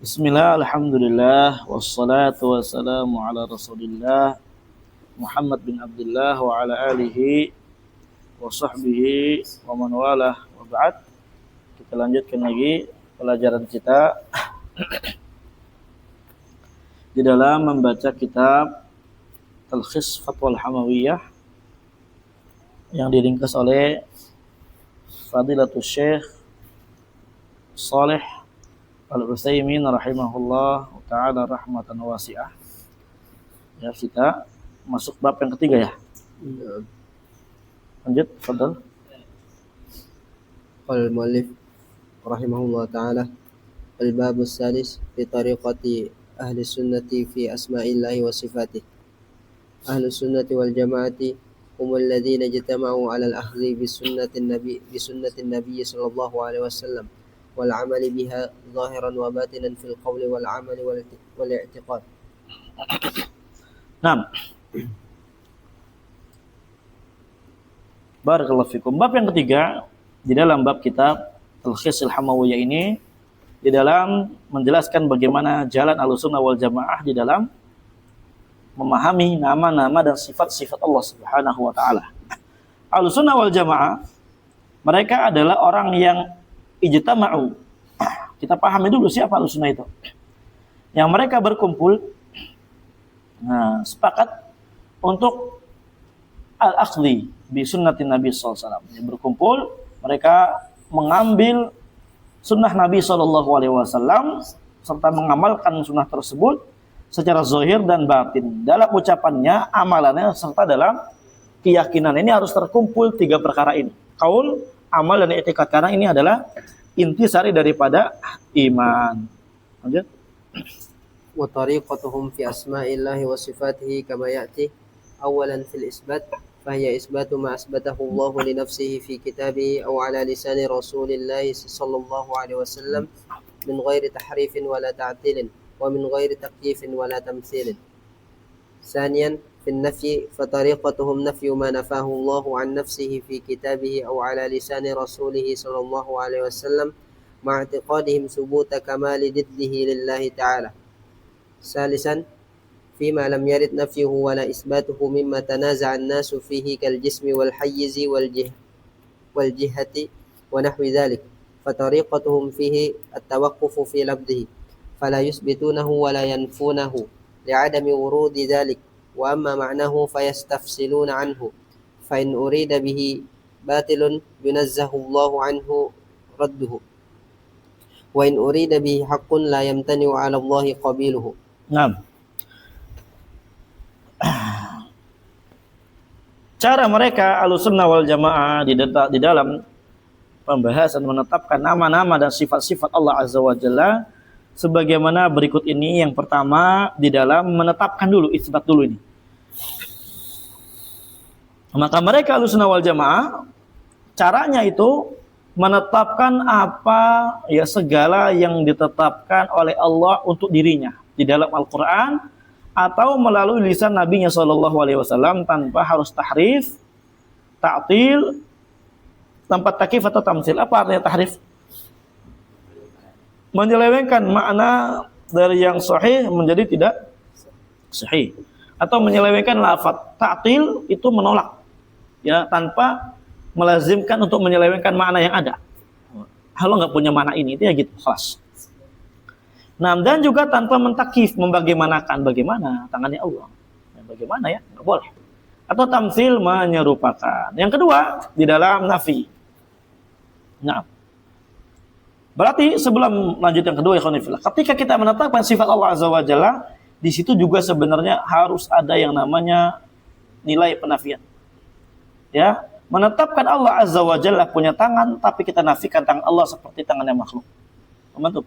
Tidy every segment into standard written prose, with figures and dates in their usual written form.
Bismillah, alhamdulillah, wassalatu wassalamu ala rasulillah Muhammad bin Abdullah wa ala alihi wa sahbihi wa man walah wa ba'd. Kita lanjutkan lagi pelajaran kita di dalam membaca kitab Talkhis Fatwal Hamawiyah yang diringkas oleh Fadilatul Syekh Shalih Al-Utsaimin rahimahullah ta'ala rahmatan wasi'ah. Ya, kita masuk bab yang ketiga ya. Lanjut, fadhal. Qala al-muallif rahimahullah ta'ala al-bab as-salis fi tariqati ahli sunnati fi asma'illahi wa sifatih. Ahli sunnati wal jama'ati hum alladhina ijtama'u 'ala al-akhdhi bi sunnatin nabiy sallallahu alaihi wasallam wal 'amali biha zahiran wa batinan fil qawli wal 'amali wal i'tiqad. Naam. Barakallahu fikum. Bab yang ketiga di dalam bab kitab Talkhis Al-Hamawiyah ini di dalam menjelaskan bagaimana jalan Ahlussunnah wal Jamaah di dalam memahami nama-nama dan sifat-sifat Allah Subhanahu wa taala. Ahlussunnah wal Jamaah mereka adalah orang yang ijtama'u. Kita pahami dulu siapa Ahlussunnah itu. Yang mereka berkumpul sepakat untuk al-akhdhi bi sunnatin Nabi sallallahu alaihi wasallam. Berkumpul, mereka mengambil sunnah Nabi sallallahu alaihi wasallam serta mengamalkan sunnah tersebut secara zahir dan batin. Dalam ucapannya, amalannya serta dalam keyakinan. Ini harus terkumpul tiga perkara ini. Qaul, amal dan i'tiqad, karena ini adalah intisari daripada iman. Lanjut. Wa tariqatuhum fi asma'illahi wa sifatihi kama ya'ti awalan fil isbat فهي إثبات ما أثبته الله لنفسه في كتابه أو على لسان رسول الله صلى الله عليه وسلم من غير تحريف ولا تعطيل ومن غير تكييف ولا تمثيل. ثانيا في النفي فطريقتهم نفي ما نفاه الله عن نفسه في كتابه أو على لسان رسوله صلى الله عليه وسلم مع اعتقادهم ثبوت كمال ضده لله تعالى. ثالثا فيما لم يرد نفيه ولا إثباته مما تنازع الناس فيه كالجسم والحيز والجهة ونحو ذلك فطريقتهم فيه التوقف في لفظه فلا يثبتونه ولا ينفونه لعدم ورود ذلك وأما معناه فيستفصلون عنه فإن أريد به باطل ينزه الله عنه رده وإن أريد به حق لا يمتنع على الله قبيله. Naam. Cara mereka Ahlussunnah wal Jamaah di dalam pembahasan menetapkan nama-nama dan sifat-sifat Allah Azza wa Jalla sebagaimana berikut ini. Yang pertama, di dalam menetapkan dulu, isbat dulu ini. Maka mereka Ahlussunnah wal Jamaah caranya itu menetapkan apa ya segala yang ditetapkan oleh Allah untuk dirinya di dalam Al-Qur'an atau melalui lisan Nabi-Nya sallallahu alaihi wasallam tanpa harus tahrif, ta'til, tanpa takyif atau tamtsil. Apa artinya tahrif? Menyelewengkan makna dari yang sahih menjadi tidak sahih, atau menyelewengkan lafaz. Ta'til itu menolak, ya, tanpa melazimkan untuk menyelewengkan makna yang ada. Kalau nggak punya makna ini, itu ya gitu, kelas. Nah, dan juga tanpa mentakif, membagaimanakan bagaimana tangannya Allah. Ya, bagaimana ya? Nggak boleh. Atau tamtsil, menyerupakan. Yang kedua, di dalam nafi. Nah, berarti sebelum lanjut yang kedua, ya khonifillah, ketika kita menetapkan sifat Allah Azza wa Jalla, di situ juga sebenarnya harus ada yang namanya nilai penafian. Ya, menetapkan Allah Azza wa Jalla punya tangan, tapi kita nafikan tangan Allah seperti tangannya makhluk. Membantu?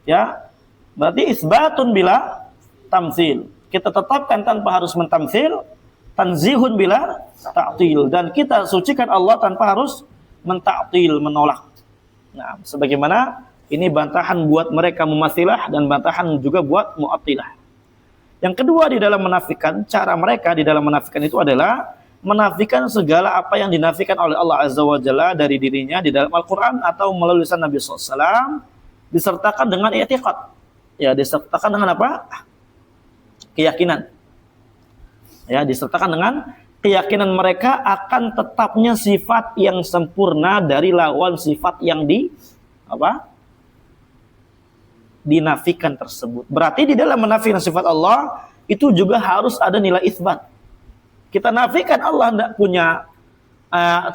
Ya, berarti isbatun bila tamtsil. Kita tetapkan tanpa harus mentamtsil, tanzihun bila ta'til, dan kita sucikan Allah tanpa harus mentaktil, menolak. Nah, sebagaimana ini bantahan buat mereka mumatsilah dan bantahan juga buat mu'attilah. Yang kedua di dalam menafikan, cara mereka di dalam menafikan itu adalah menafikan segala apa yang dinafikan oleh Allah Azza wa Jalla dari dirinya di dalam Al-Quran atau melalui lisan Nabi SAW, disertakan dengan i'tiqad. Ya, disertakan dengan apa? Keyakinan. Ya, disertakan dengan keyakinan mereka akan tetapnya sifat yang sempurna dari lawan sifat yang dinafikan tersebut. Berarti di dalam menafikan sifat Allah itu juga harus ada nilai isbat. Kita nafikan Allah tidak punya,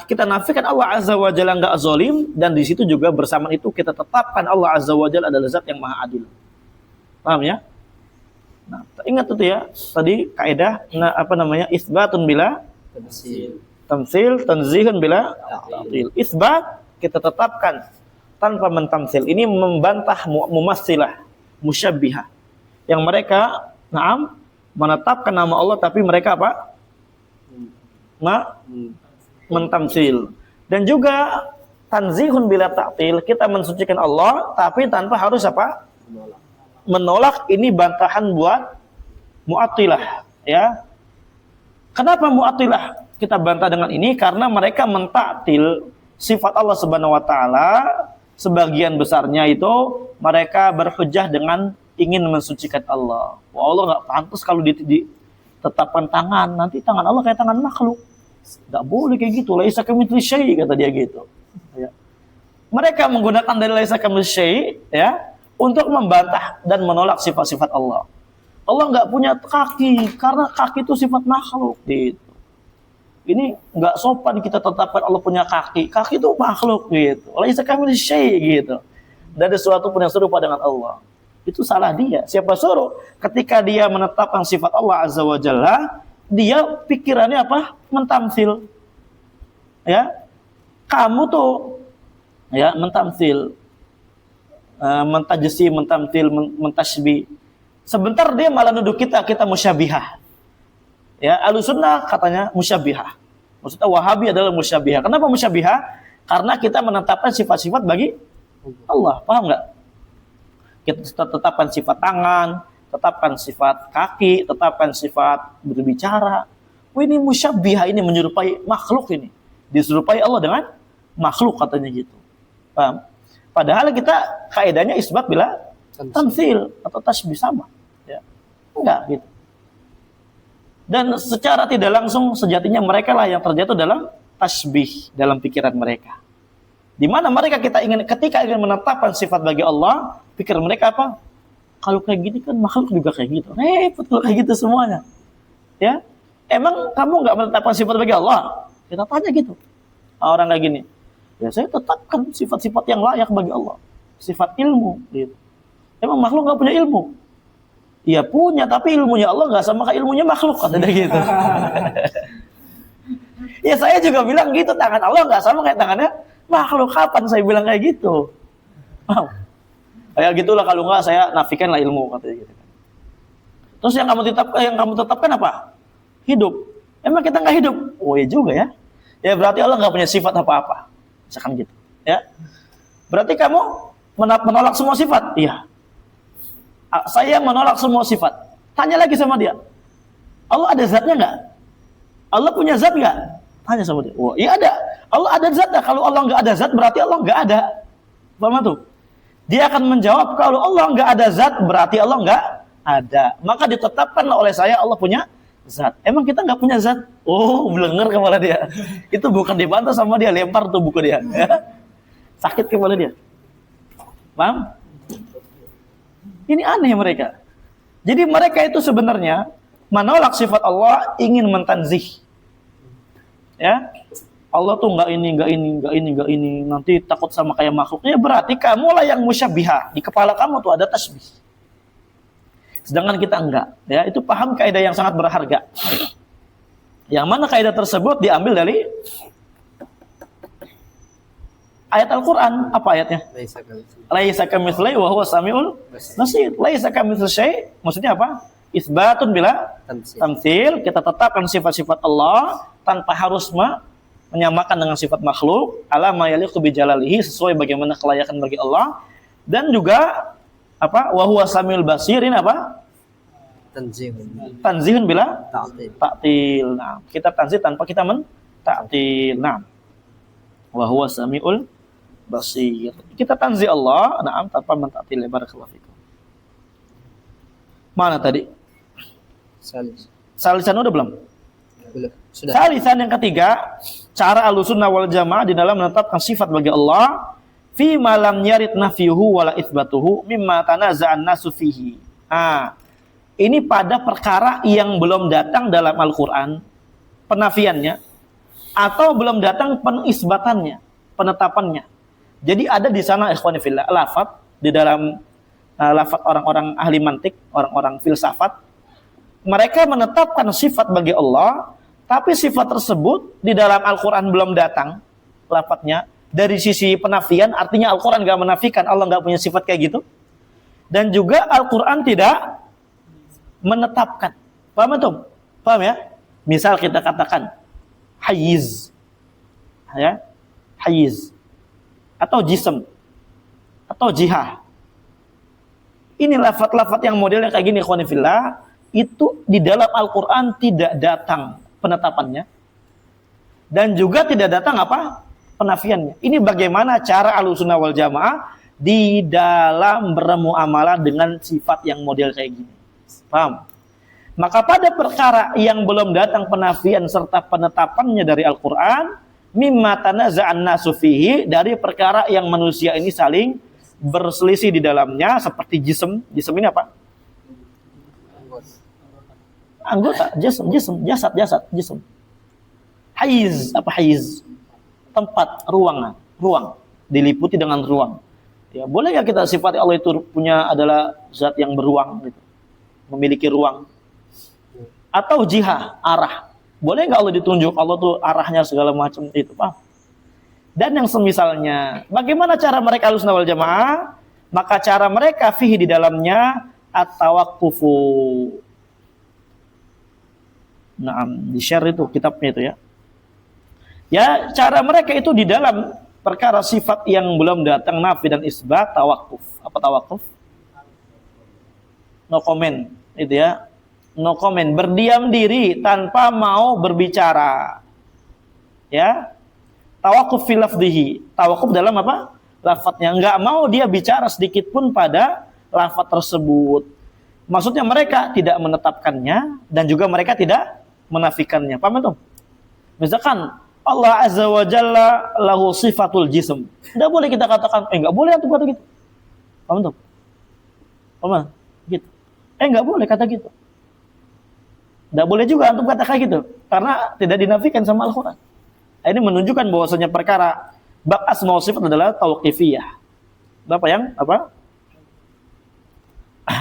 kita nafikan Allah Azza wa Jalla enggak zalim, dan di situ juga bersamaan itu kita tetapkan Allah Azza wa Jalla adalah zat yang maha adil. Paham ya? Nah, ingat itu ya, tadi kaidah isbatun bila tamtsil, tanzihun bila ta'til. Isbat kita tetapkan tanpa mentamtsil. Ini membantah mumassilah, musyabbihah. Yang mereka menetapkan nama Allah tapi mereka mentamtsil. Dan juga tanzihun bila ta'til, kita mensucikan Allah tapi tanpa harus menolak. Ini bantahan buat Mu'attilah, ya. Kenapa Mu'attilah kita bantah dengan ini? Karena mereka mentaktil sifat Allah Subhanahu wa taala, sebagian besarnya itu mereka berhujjah dengan ingin mensucikan Allah. Wah, Allah enggak pantas kalau ditetapkan tangan, nanti tangan Allah kayak tangan makhluk. Enggak boleh kayak gitu. Laisa kamitsli syai', kata dia gitu. Ya. Mereka menggunakan dalil laisa kamitsli syai', ya, untuk membantah dan menolak sifat-sifat Allah. Allah nggak punya kaki karena kaki itu sifat makhluk. Gitu. Ini nggak sopan kita tetapkan Allah punya kaki. Kaki itu makhluk gitu. Laisa kamitsli syai' gitu. Dan ada sesuatu pun yang serupa dengan Allah. Itu salah dia. Siapa suruh? Ketika dia menetapkan sifat Allah Azza wa Jalla, dia pikirannya mentamtsil. Ya, kamu tuh ya mentamtsil. Mentajsi, mentamtil, mentasbih. Sebentar dia malah nuduh kita musyabihah. Ya, Ahlussunnah katanya musyabihah. Maksudnya Wahabi adalah musyabihah. Kenapa musyabihah? Karena kita menetapkan sifat-sifat bagi Allah. Paham nggak? Kita tetapkan sifat tangan, tetapkan sifat kaki, tetapkan sifat berbicara. Ini musyabihah, ini menyerupai makhluk ini. Diserupai Allah dengan makhluk katanya gitu. Paham? Padahal kita kaidahnya isbat bila tamtsil atau tasbih sama. Ya. Enggak gitu. Dan secara tidak langsung sejatinya mereka lah yang terjatuh dalam tasbih dalam pikiran mereka. Di mana mereka ketika ingin menetapkan sifat bagi Allah, pikir mereka apa? Kalau kayak gini kan makhluk juga kayak gitu. Repot kalau kayak gitu semuanya. Ya. Emang kamu enggak menetapkan sifat bagi Allah? Kita tanya gitu. Orang kayak gini. Ya, saya tetapkan sifat-sifat yang layak bagi Allah. Sifat ilmu. Gitu. Emang makhluk nggak punya ilmu? Iya punya, tapi ilmunya Allah nggak sama kayak ilmunya makhluk, katanya gitu. Ya saya juga bilang gitu, tangan Allah nggak sama kayak tangannya makhluk. Kapan saya bilang kayak gitu? Wow. Kayak gitulah, kalau nggak saya nafikan lah ilmu, katanya gitu. Terus yang kamu tetapkan apa? Hidup. Emang kita nggak hidup? Oh iya juga ya. Ya berarti Allah nggak punya sifat apa-apa. Misalkan gitu, ya. Berarti kamu menolak semua sifat? Iya. Saya menolak semua sifat. Tanya lagi sama dia. Allah ada zatnya nggak? Allah punya zat nggak? Tanya sama dia. Oh, iya ada. Allah ada zat nggak? Kalau Allah nggak ada zat, berarti Allah nggak ada. Paham tuh? Dia akan menjawab kalau Allah nggak ada zat, berarti Allah nggak ada. Maka ditetapkanlah oleh saya Allah punya zat. Emang kita nggak punya zat? Oh, blenger kepala dia. Itu bukan dibantah sama dia, lempar tuh buku dia. Sakit kepala dia. Paham? Ini aneh mereka. Jadi mereka itu sebenarnya menolak sifat Allah, ingin mentanzih. Ya, Allah tuh nggak ini, nanti takut sama kayak makhluknya. Berarti kamulah yang musyabihah. Di kepala kamu tuh ada tasbih. Sedangkan kita enggak, ya. Itu paham kaidah yang sangat berharga. Yang mana kaidah tersebut diambil dari ayat Al-Qur'an. Apa ayatnya? Laisa kamitslihi wa huwa samiul basir. Laisa kamitslihi syai', maksudnya apa? Isbatun bila tamtsil, kita tetapkan sifat-sifat Allah tanpa harus menyamakan dengan sifat makhluk, ala ma yaliqu bi jalalihi, sesuai bagaimana kelayakan bagi Allah. Dan juga apa? Wa huwa samiul basir, ini apa? Tanzihun bila ta'til. Nah, kita tanzih tanpa kita ta'til. Nah, wa huwa samiul basir. Kita tanzih Allah, nah, tanpa ta'til. Barakallahu fikum. Mana tadi? Salis. Salisan udah belum? Belum. Sudah. Salisan yang ketiga, cara Ahlussunnah wal Jamaah di dalam menetapkan sifat bagi Allah fi ma lam yarid nafyuhu wala itsbatuhu mimma tanaza'an nasu fihi. Ini pada perkara yang belum datang dalam Al-Qur'an penafiannya atau belum datang penisbatannya, penetapannya. Jadi ada di sana ikhwani fillah lafaz di dalam lafaz orang-orang ahli mantik, orang-orang filsafat, mereka menetapkan sifat bagi Allah, tapi sifat tersebut di dalam Al-Quran belum datang lafadznya. Dari sisi penafian, artinya Al-Quran gak menafikan Allah gak punya sifat kayak gitu. Dan juga Al-Quran tidak menetapkan. Paham itu? Paham ya? Misal kita katakan hayyiz, ya, hayyiz, atau jism, atau jihah. Ini lafadz-lafadz yang modelnya kayak gini, ikhwani fillah, itu di dalam Al-Quran tidak datang penetapannya, dan juga tidak datang apa? Penafiannya. Ini bagaimana cara Ahlussunnah wal Jamaah di dalam bermuamalah dengan sifat yang model kayak gini. Paham? Maka pada perkara yang belum datang penafian serta penetapannya dari Al-Quran, mimma tanaza'an nasu fihi, dari perkara yang manusia ini saling berselisih di dalamnya, seperti jism. Jism ini apa? Anggota, jasad. Haiz, apa haiz? Tempat, ruang, diliputi dengan ruang. Ya, boleh ya kita sifat Allah itu punya adalah zat yang beruang gitu, memiliki ruang. Atau jihah, arah. Boleh nggak Allah ditunjuk Allah tuh arahnya segala macam itu, Pak? Dan yang semisalnya, bagaimana cara mereka Ahlussunnah wal Jamaah? Maka cara mereka fihi di dalamnya at-tawaqqufu. Naam, di-share itu kitabnya itu ya. Ya, cara mereka itu di dalam perkara sifat yang belum datang nafi dan isbat, tawakuf. Apa tawakuf? No comment, itu ya. No comment, berdiam diri tanpa mau berbicara. Ya. Tawakuf fi lafdhihi. Tawakuf dalam apa? Lafadznya. Enggak mau dia bicara sedikit pun pada lafadz tersebut. Maksudnya mereka tidak menetapkannya dan juga mereka tidak menafikannya. Paham itu? Misalkan Allah Azza wa Jalla lahu sifatul jism. Tidak boleh kita katakan, enggak boleh antum kata gitu. Paham tuh? Paham? Gitu. Enggak boleh kata gitu. Tidak boleh juga antum kata kayak gitu. Karena tidak dinafikan sama Al-Quran. Ini menunjukkan bahwasanya perkara bab asma wa sifat adalah tauqifiyah. Apa yang? Apa?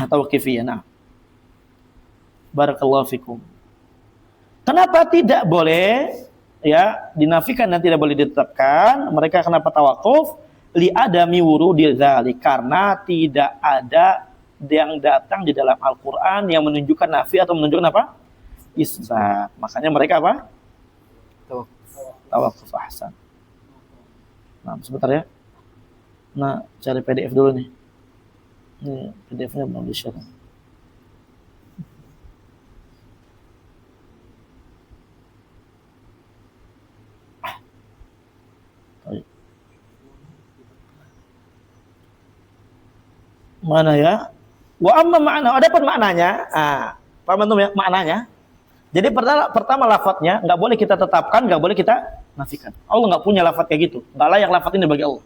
Tauqifiyah. Nah. Barakallahu fikum. Kenapa tidak boleh ya dinafikan dan tidak boleh ditetapkan? Mereka kenapa tawakuf? Li adami wurudil dzalik, karena tidak ada yang datang di dalam Al-Qur'an yang menunjukkan nafi atau menunjukkan apa? Isbat. Makanya mereka apa? Tawakuf. Ahsan. Nah, sebentar ya. Nah, cari PDF dulu nih. Ini PDF-nya belum di-share. Mana ya? Wa amma makna, adapun maknanya, paham antum ya maknanya? Jadi pertama lafadznya nggak boleh kita tetapkan, nggak boleh kita nafikan. Allah nggak punya lafadz kayak gitu, nggak layak lafadz ini bagi Allah.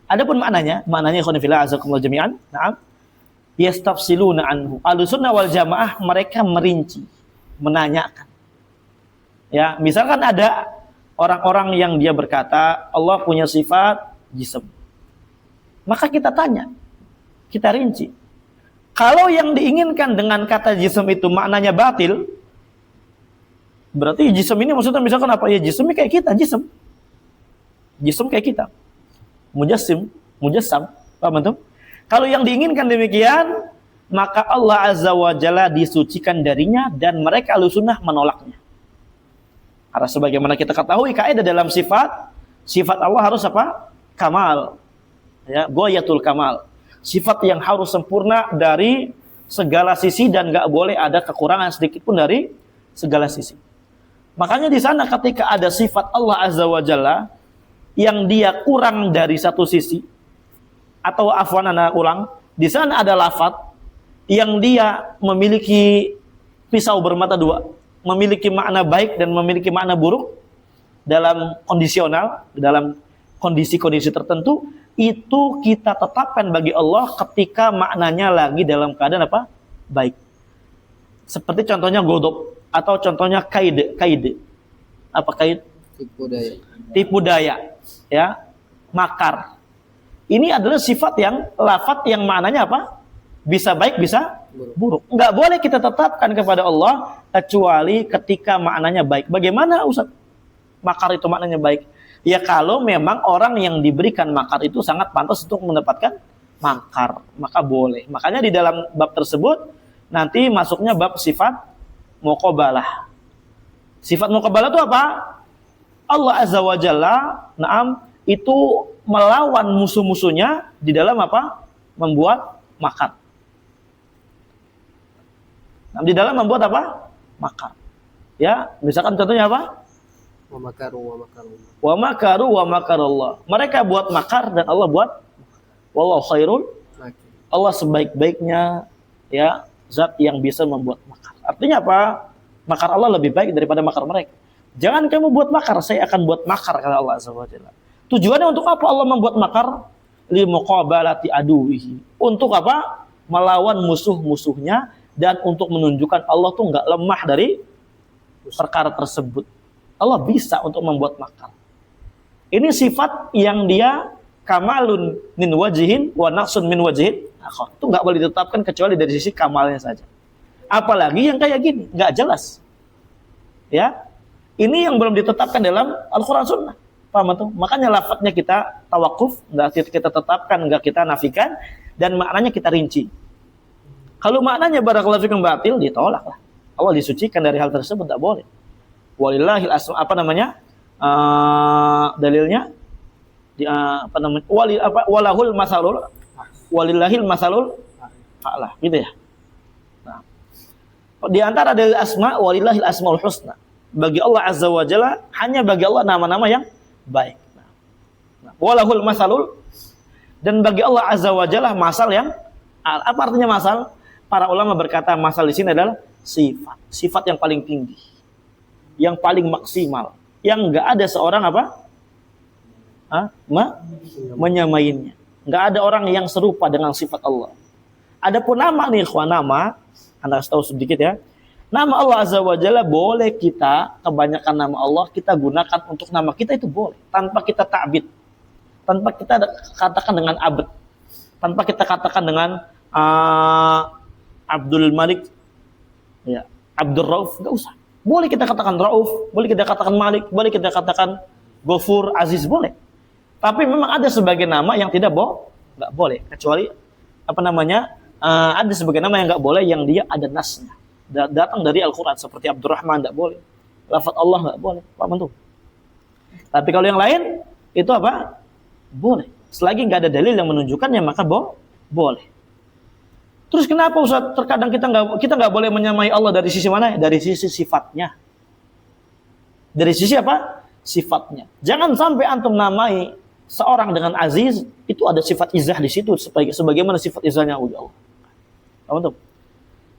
Adapun maknanya ikhwan fillah azakumullah jami'an, na'am, yastafsiluna anhu. Ahlussunnah wal Jamaah mereka merinci, menanyakan. Ya, misalkan ada orang-orang yang dia berkata Allah punya sifat jism, maka kita tanya, kita rinci. Kalau yang diinginkan dengan kata jism itu maknanya batil, berarti jism ini maksudnya misalkan apa? Ya jism ini kayak kita, jism kayak kita, mujassam, paham antum? Kalau yang diinginkan demikian, maka Allah Azza wa Jalla disucikan darinya dan mereka Ahlussunnah menolaknya. Karena sebagaimana kita ketahui kaidah dalam sifat Allah harus apa? Kamal. Ya, ghayatul kamal. Sifat yang harus sempurna dari segala sisi dan enggak boleh ada kekurangan sedikit pun dari segala sisi. Makanya di sana ketika ada sifat Allah Azza wa Jalla yang dia kurang dari satu sisi, atau afwan ana ulang, di sana ada lafaz yang dia memiliki pisau bermata dua, memiliki makna baik dan memiliki makna buruk dalam kondisional, dalam kondisi-kondisi tertentu, itu kita tetapkan bagi Allah ketika maknanya lagi dalam keadaan apa? Baik. Seperti contohnya godop atau contohnya kaid. Apa kaid? Tipu daya. Tipu daya, ya, makar. Ini adalah sifat yang lafaz yang maknanya apa? Bisa baik, bisa buruk. Enggak boleh kita tetapkan kepada Allah kecuali ketika maknanya baik. Bagaimana Ustaz? Makar itu maknanya baik. Ya kalau memang orang yang diberikan makar itu sangat pantas untuk mendapatkan makar, maka boleh. Makanya di dalam bab tersebut nanti masuknya bab sifat muqabalah. Sifat muqabalah itu apa? Allah Azza wa Jalla, itu melawan musuh-musuhnya di dalam apa? Membuat makar. Di dalam membuat apa? Makar. Ya, misalkan contohnya apa? Wa makaru Wa makaru wa makarallah. Mereka buat makar dan Allah buat wallahu khairul. Allah sebaik-baiknya ya zat yang bisa membuat makar. Artinya apa? Makar Allah lebih baik daripada makar mereka. Jangan kamu buat makar, saya akan buat makar kata Allah Azza wa Jalla. Tujuannya untuk apa Allah membuat makar? Li muqabalati aduwihi. Untuk apa? Melawan musuh-musuhnya dan untuk menunjukkan Allah tuh enggak lemah dari perkara tersebut. Allah bisa untuk membuat makar. Ini sifat yang dia kamalun min wajihin wa naqsun min wajihin. Itu enggak boleh ditetapkan kecuali dari sisi kamalnya saja. Apalagi yang kayak gini, enggak jelas. Ya. Ini yang belum ditetapkan dalam Al-Qur'an Sunnah. Paham tuh? Makanya lafadznya kita tawakuf, enggak kita tetapkan, enggak kita nafikan, dan maknanya kita rinci. Kalau maknanya barakallahu fikum batil, ditolak lah. Allah disucikan dari hal tersebut, enggak boleh. Walillahil asma, apa namanya? Dalilnya walahul masalul walillahil masalul a'la, gitu ya. Nah, di antara dalil asma walillahil asmaul husna. Bagi Allah Azza wa Jalla hanya bagi Allah nama-nama yang baik. Nah, walahul masalul, dan bagi Allah Azza wa Jalla masal yang apa artinya masal? Para ulama berkata masal di sini adalah sifat yang paling tinggi, yang paling maksimal, yang enggak ada seorang apa? Menyamainya. Enggak ada orang yang serupa dengan sifat Allah. Adapun nama nih, nama, Anda tahu sedikit ya. Nama Allah Azza wa Jalla boleh kita, kebanyakan nama Allah kita gunakan untuk nama kita itu boleh. Tanpa kita ta'bid. Tanpa kita katakan dengan abad. Tanpa kita katakan dengan Abdul Malik. Ya, Abdul Rauf, enggak usah. Boleh kita katakan Rauf, boleh kita katakan Malik, boleh kita katakan Ghafur, Aziz, boleh. Tapi memang ada sebagian nama yang tidak enggak boleh. Kecuali, ada sebagian nama yang enggak boleh, yang dia ada nasnya. Datang dari Al-Quran, seperti Abdurrahman, enggak boleh. Lafaz Allah enggak boleh. Paham tuh? Tapi kalau yang lain, itu apa? Boleh. Selagi enggak ada dalil yang menunjukkannya, maka boleh. Terus kenapa Ustaz terkadang kita nggak boleh menyamai Allah dari sisi mana? Dari sisi sifatnya. Dari sisi apa? Sifatnya. Jangan sampai antum namai seorang dengan aziz, itu ada sifat izah di situ sebagaimana sifat izahnya Allah. Paham tuh?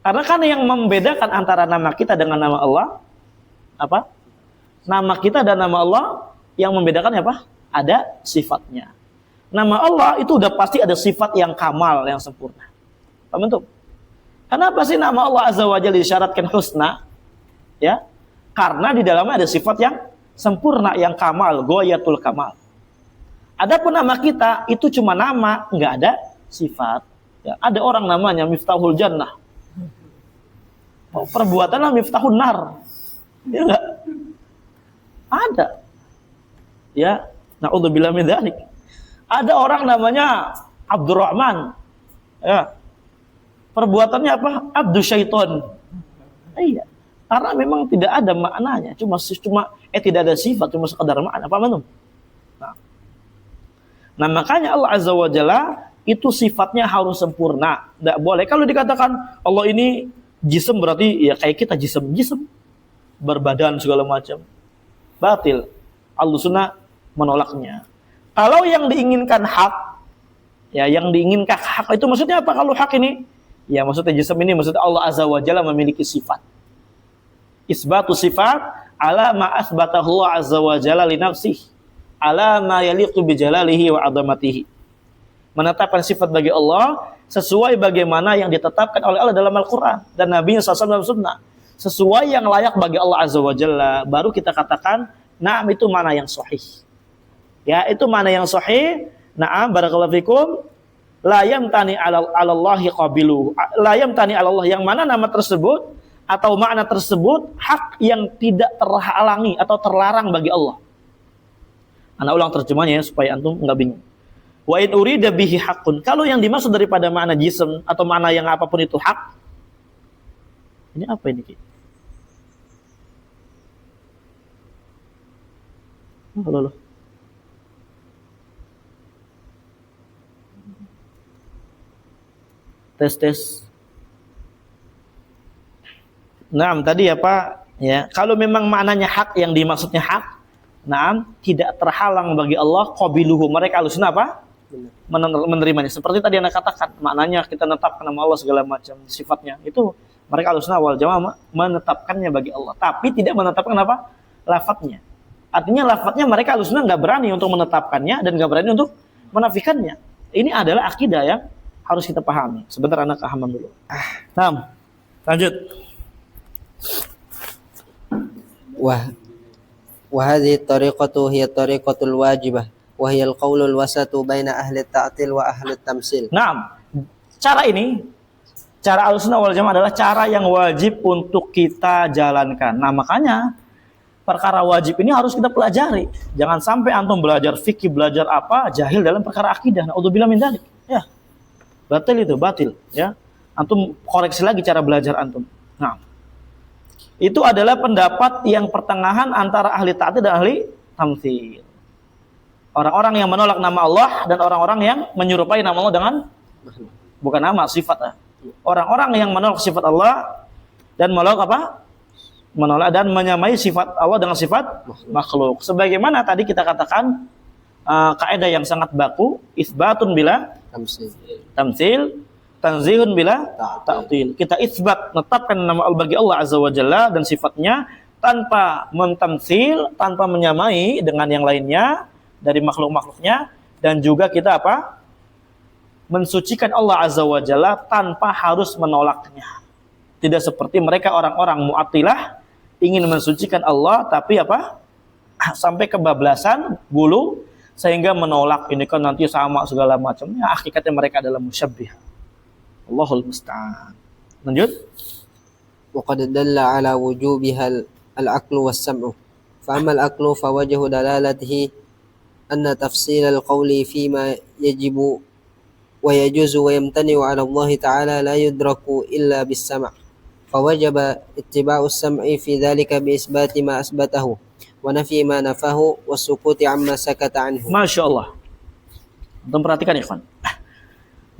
Karena kan yang membedakan antara nama kita dengan nama Allah apa? Nama kita dan nama Allah yang membedakannya apa? Ada sifatnya. Nama Allah itu udah pasti ada sifat yang kamal, yang sempurna. Paham tuh? Kenapa sih nama Allah Azza wa Jalla disyaratkan husna? Ya, karena di dalamnya ada sifat yang sempurna, yang kamal, ghayatul kamal. Adapun nama kita itu cuma nama, nggak ada sifat. Ya, ada orang namanya Miftahul Jannah. Perbuatannya Miftahun Nar. Ya enggak? Ada. Ya, na'udzubillah min dzalik. Ada orang namanya Abdurrahman. Ya. Perbuatannya apa? Abdu syaiton. Iya. Karena memang tidak ada maknanya, cuma tidak ada sifat, cuma sekadar makna. Apa menurut? Nah, makanya Allah Azza wa Jalla itu sifatnya harus sempurna. Tidak boleh kalau dikatakan Allah ini jism, berarti ya kayak kita jism berbadan segala macam. Batil. Ahlussunnah menolaknya. Kalau yang diinginkan hak, ya yang diinginkan hak itu maksudnya apa? Kalau hak ini Ya, maksudnya jism ini maksudnya Allah Azza wa Jalla memiliki sifat. Isbatu sifat ala ma asbatahu Allah Azza wa Jalla li nafsihi ala ma yaliqu bi jalalihi wa 'azamatihi. Menetapkan sifat bagi Allah sesuai bagaimana yang ditetapkan oleh Allah dalam Al-Qur'an dan Nabi SAW dalam sunnah. Sesuai yang layak bagi Allah Azza wa Jalla, baru kita katakan na'am itu mana yang sahih. Ya, itu mana yang sahih. Na'am barakallahu fikum. La yamtani 'ala Allahi qabilu. La yamtani 'ala Allah, yang mana nama tersebut atau makna tersebut hak yang tidak terhalangi atau terlarang bagi Allah. Ana ulang terjemahnya ya, supaya antum enggak bingung. Wa in urida bihi haqqun. Kalau yang dimaksud daripada makna jism atau makna yang apapun itu hak. Ini apa ini, Ki? Halo. Tes. Nah, tadi ya Pak, ya, kalau memang maknanya hak yang dimaksudnya hak, nah, tidak terhalang bagi Allah qabiluhu, mereka alusna apa? Menerimanya. Seperti tadi Anda katakan, maknanya kita menetapkan nama Allah segala macam sifatnya. Itu mereka alusna wal jamaah menetapkannya bagi Allah, tapi tidak menetapkan apa? Lafadznya. Artinya lafadznya mereka alusna enggak berani untuk menetapkannya dan enggak berani untuk menafikannya. Ini adalah akidah yang harus kita pahami. Sebentar anak kehaman dulu. Nah, lanjut. وهذه الطريقة هي الطريقة الواجبة وهي القول الوسط بين أهل التعطيل وأهل التمثيل. Nah, cara ini, cara Ahlussunnah wal Jamaah adalah cara yang wajib untuk kita jalankan. Nah, makanya perkara wajib ini harus kita pelajari. Jangan sampai antum belajar fikih, belajar apa, jahil dalam perkara akidah. Naudzubillah min dzalik. Ya. Batil ya. Antum koreksi lagi cara belajar antum. Nah, itu adalah pendapat yang pertengahan antara ahli ta'til dan ahli tamtsil. Orang-orang yang menolak nama Allah dan orang-orang yang menyerupai nama Allah dengan bukan nama, sifat. Orang-orang yang menolak sifat Allah dan menolak apa? Menolak dan menyamai sifat Allah dengan sifat makhluk. Sebagaimana tadi kita katakan kaidah yang sangat baku, isbatun bila tamtsil, tanzihun bila ta'til. Kita isbat, menetapkan nama Allah bagi Allah Azza wa Jalla dan sifatnya tanpa mentamtsil, tanpa menyamai dengan yang lainnya dari makhluk-makhluknya, dan juga kita apa? Mensucikan Allah Azza wa Jalla tanpa harus menolaknya. Tidak seperti mereka orang-orang Mu'attilah ingin mensucikan Allah tapi apa? Sampai kebablasan, gulu, sehingga menolak ini kan nanti sama segala macamnya. Hakikatnya mereka adalah musyabbih. Allahul musta'an. Lanjut. وقد دل على وجوبها العقل والسمع فأما العقل فوجه دلالته أن تفصيل القول فيما يجب ويجوز ويمتنع على الله تعالى لا يدرك إلا بالسمع فوجب اتباع السمع في ذلك بإثبات ما أثبته ونفي ما نفاه والسكوت عما سكت عنه. Masya Allah. Antum perhatikan ya kawan.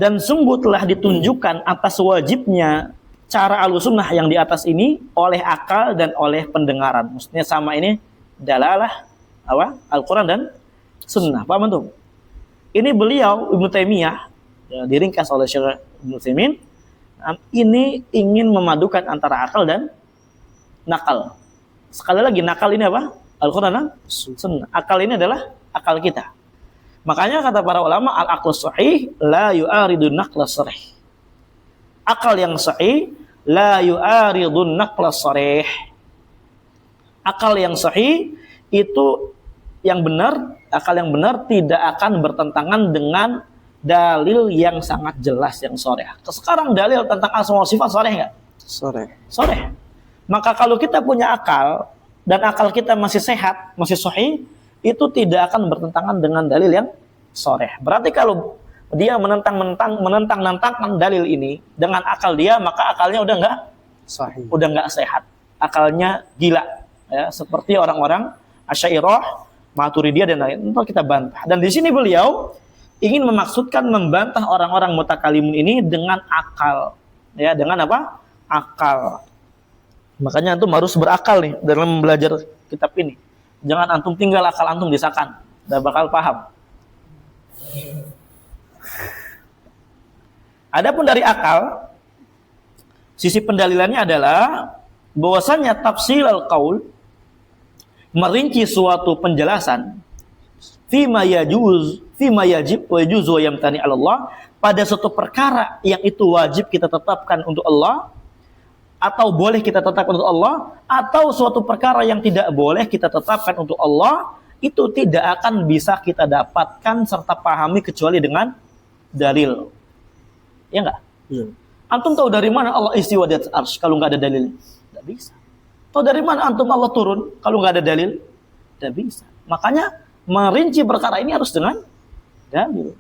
Dan sungguh telah ditunjukkan atas wajibnya cara Ahlussunnah yang di atas ini oleh akal dan oleh pendengaran. Maksudnya sama ini dalalah apa? Al-Quran dan Sunnah. Paham antum? Ini beliau Ibnu Taimiyah, ya, diringkas oleh Syekh Ibnu Utsaimin, ini ingin memadukan antara akal dan nakal. Sekali lagi, nakal ini apa? Al-Quran dan Sunnah. Akal ini adalah akal kita. Makanya kata para ulama, al-aqlu sahih la yu'aridu naqla sharih. Akal yang sahih la yu'aridu naqla sharih. Akal yang sahih itu yang benar, akal yang benar tidak akan bertentangan dengan dalil yang sangat jelas yang sharih. Sekarang dalil tentang asma wa sifat sharih enggak? Sharih. Maka kalau kita punya akal dan akal kita masih sehat, masih sahih, itu tidak akan bertentangan dengan dalil yang sharih. Berarti kalau dia menentang dalil ini dengan akal dia, maka akalnya udah enggak sahih, udah enggak sehat. Akalnya gila, ya, seperti orang-orang Asy'ariyah, Maturidiyah dan lain. Itu kita bantah. Dan di sini beliau ingin memaksudkan membantah orang-orang mutakalimun ini dengan akal, ya, dengan apa? Akal. Makanya antum harus berakal nih dalam belajar kitab ini. Jangan antum tinggal akal antum disakan, udah bakal paham. Adapun dari akal, Sisi pendalilannya adalah bahwasanya tafsil al-qaul, merinci suatu penjelasan, fima yajib wa yajuz wa yamtani 'ala Allah, pada suatu perkara yang itu wajib kita tetapkan untuk Allah atau boleh kita tetapkan untuk Allah, atau suatu perkara yang tidak boleh kita tetapkan untuk Allah, itu tidak akan bisa kita dapatkan serta pahami kecuali dengan dalil. Ya enggak? Antum tahu dari mana Allah istiwa di atas arsy kalau enggak ada dalil? Enggak bisa. Tahu dari mana antum Allah turun kalau enggak ada dalil? Enggak bisa. Makanya merinci perkara ini harus dengan dalil.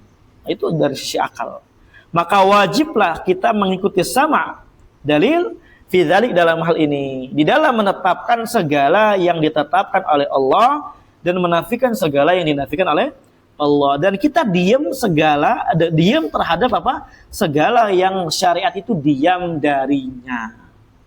Itu dari sisi akal. Maka wajiblah kita mengikuti sama dalil fi dzalik, dalam hal ini, di dalam menetapkan segala yang ditetapkan oleh Allah dan menafikan segala yang dinafikan oleh Allah. Dan kita diam terhadap apa? Segala yang syariat itu diam darinya.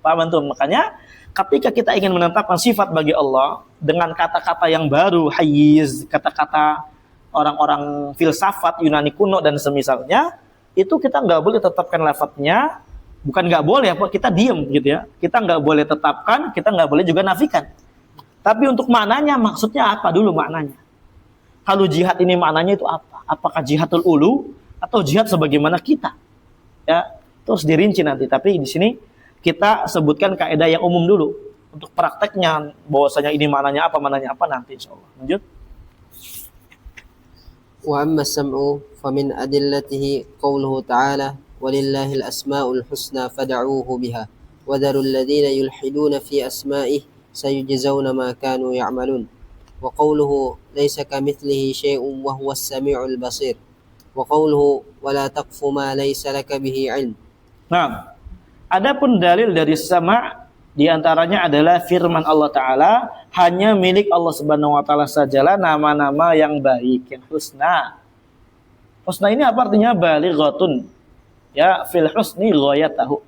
Paham antum? Makanya ketika kita ingin menetapkan sifat bagi Allah dengan kata-kata yang baru, hayyiz, kata-kata orang-orang filsafat Yunani kuno dan semisalnya, itu kita nggak boleh tetapkan lafadznya. Bukan nggak boleh, kita diam gitu ya. Kita nggak boleh tetapkan, kita nggak boleh juga nafikan. Tapi untuk maknanya, maksudnya apa dulu maknanya? Kalau jihad ini maknanya itu apa? Apakah jihadul ulu atau jihad sebagaimana kita? Ya, terus dirinci nanti. Tapi di sini kita sebutkan kaidah yang umum dulu. Untuk prakteknya, bahwasanya ini maknanya apa nanti insyaallah. Lanjut. Wa amma as-sam'u famin adillatihi qawluhu ta'ala walillahil asma'ul husna fad'uuhu biha wa dharul ladzina yulhiduna fi asma'ihi sayujzauna ma kanu ya'malun. Wa qawluhu laysa kamitslihi syai'un wa huwas sami'ul basir. Wa qawluhu wa la taqfu ma laysa laka bihi 'ilm. Nah, adapun dalil dari sama di antaranya adalah firman Allah Ta'ala, hanya milik Allah Subhanahu wa Ta'ala sajalah nama-nama yang baik, yang husna. Husna ini apa artinya? Balighatun. Ya, fil husni ghayatahu.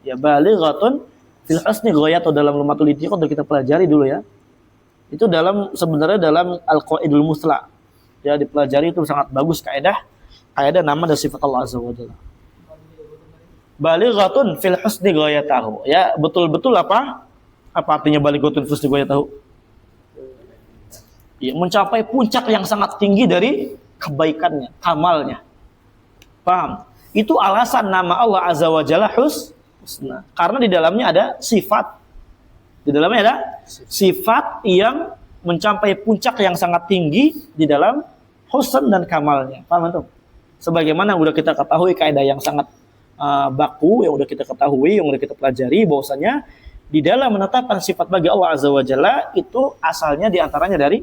Ya, balighatun fil husni ghayatahu, dalam Lumatul Itiqad udah kita pelajari dulu ya. Itu sebenarnya dalam Al-Qaidul Musla. Ya, dipelajari itu sangat bagus kaidah nama dan sifat Allah Azza wa Jalla. Balighatun fil husni ghayatahu. Ya, betul-betul apa? Apa artinya balighatun fil husni ghayatahu? Ya, mencapai puncak yang sangat tinggi dari kebaikannya, kamalnya. Paham? Itu alasan nama Allah Azza wa Jalla husna. Karena di dalamnya ada sifat. Di dalamnya ada sifat yang mencapai puncak yang sangat tinggi di dalam husn dan kamalnya. Paham antum? Sebagaimana udah kita ketahui kaidah yang sangat baku, yang udah kita ketahui, yang udah kita pelajari, bahwasanya di dalam menetapkan sifat bagi Allah Azza wa Jalla itu asalnya diantaranya dari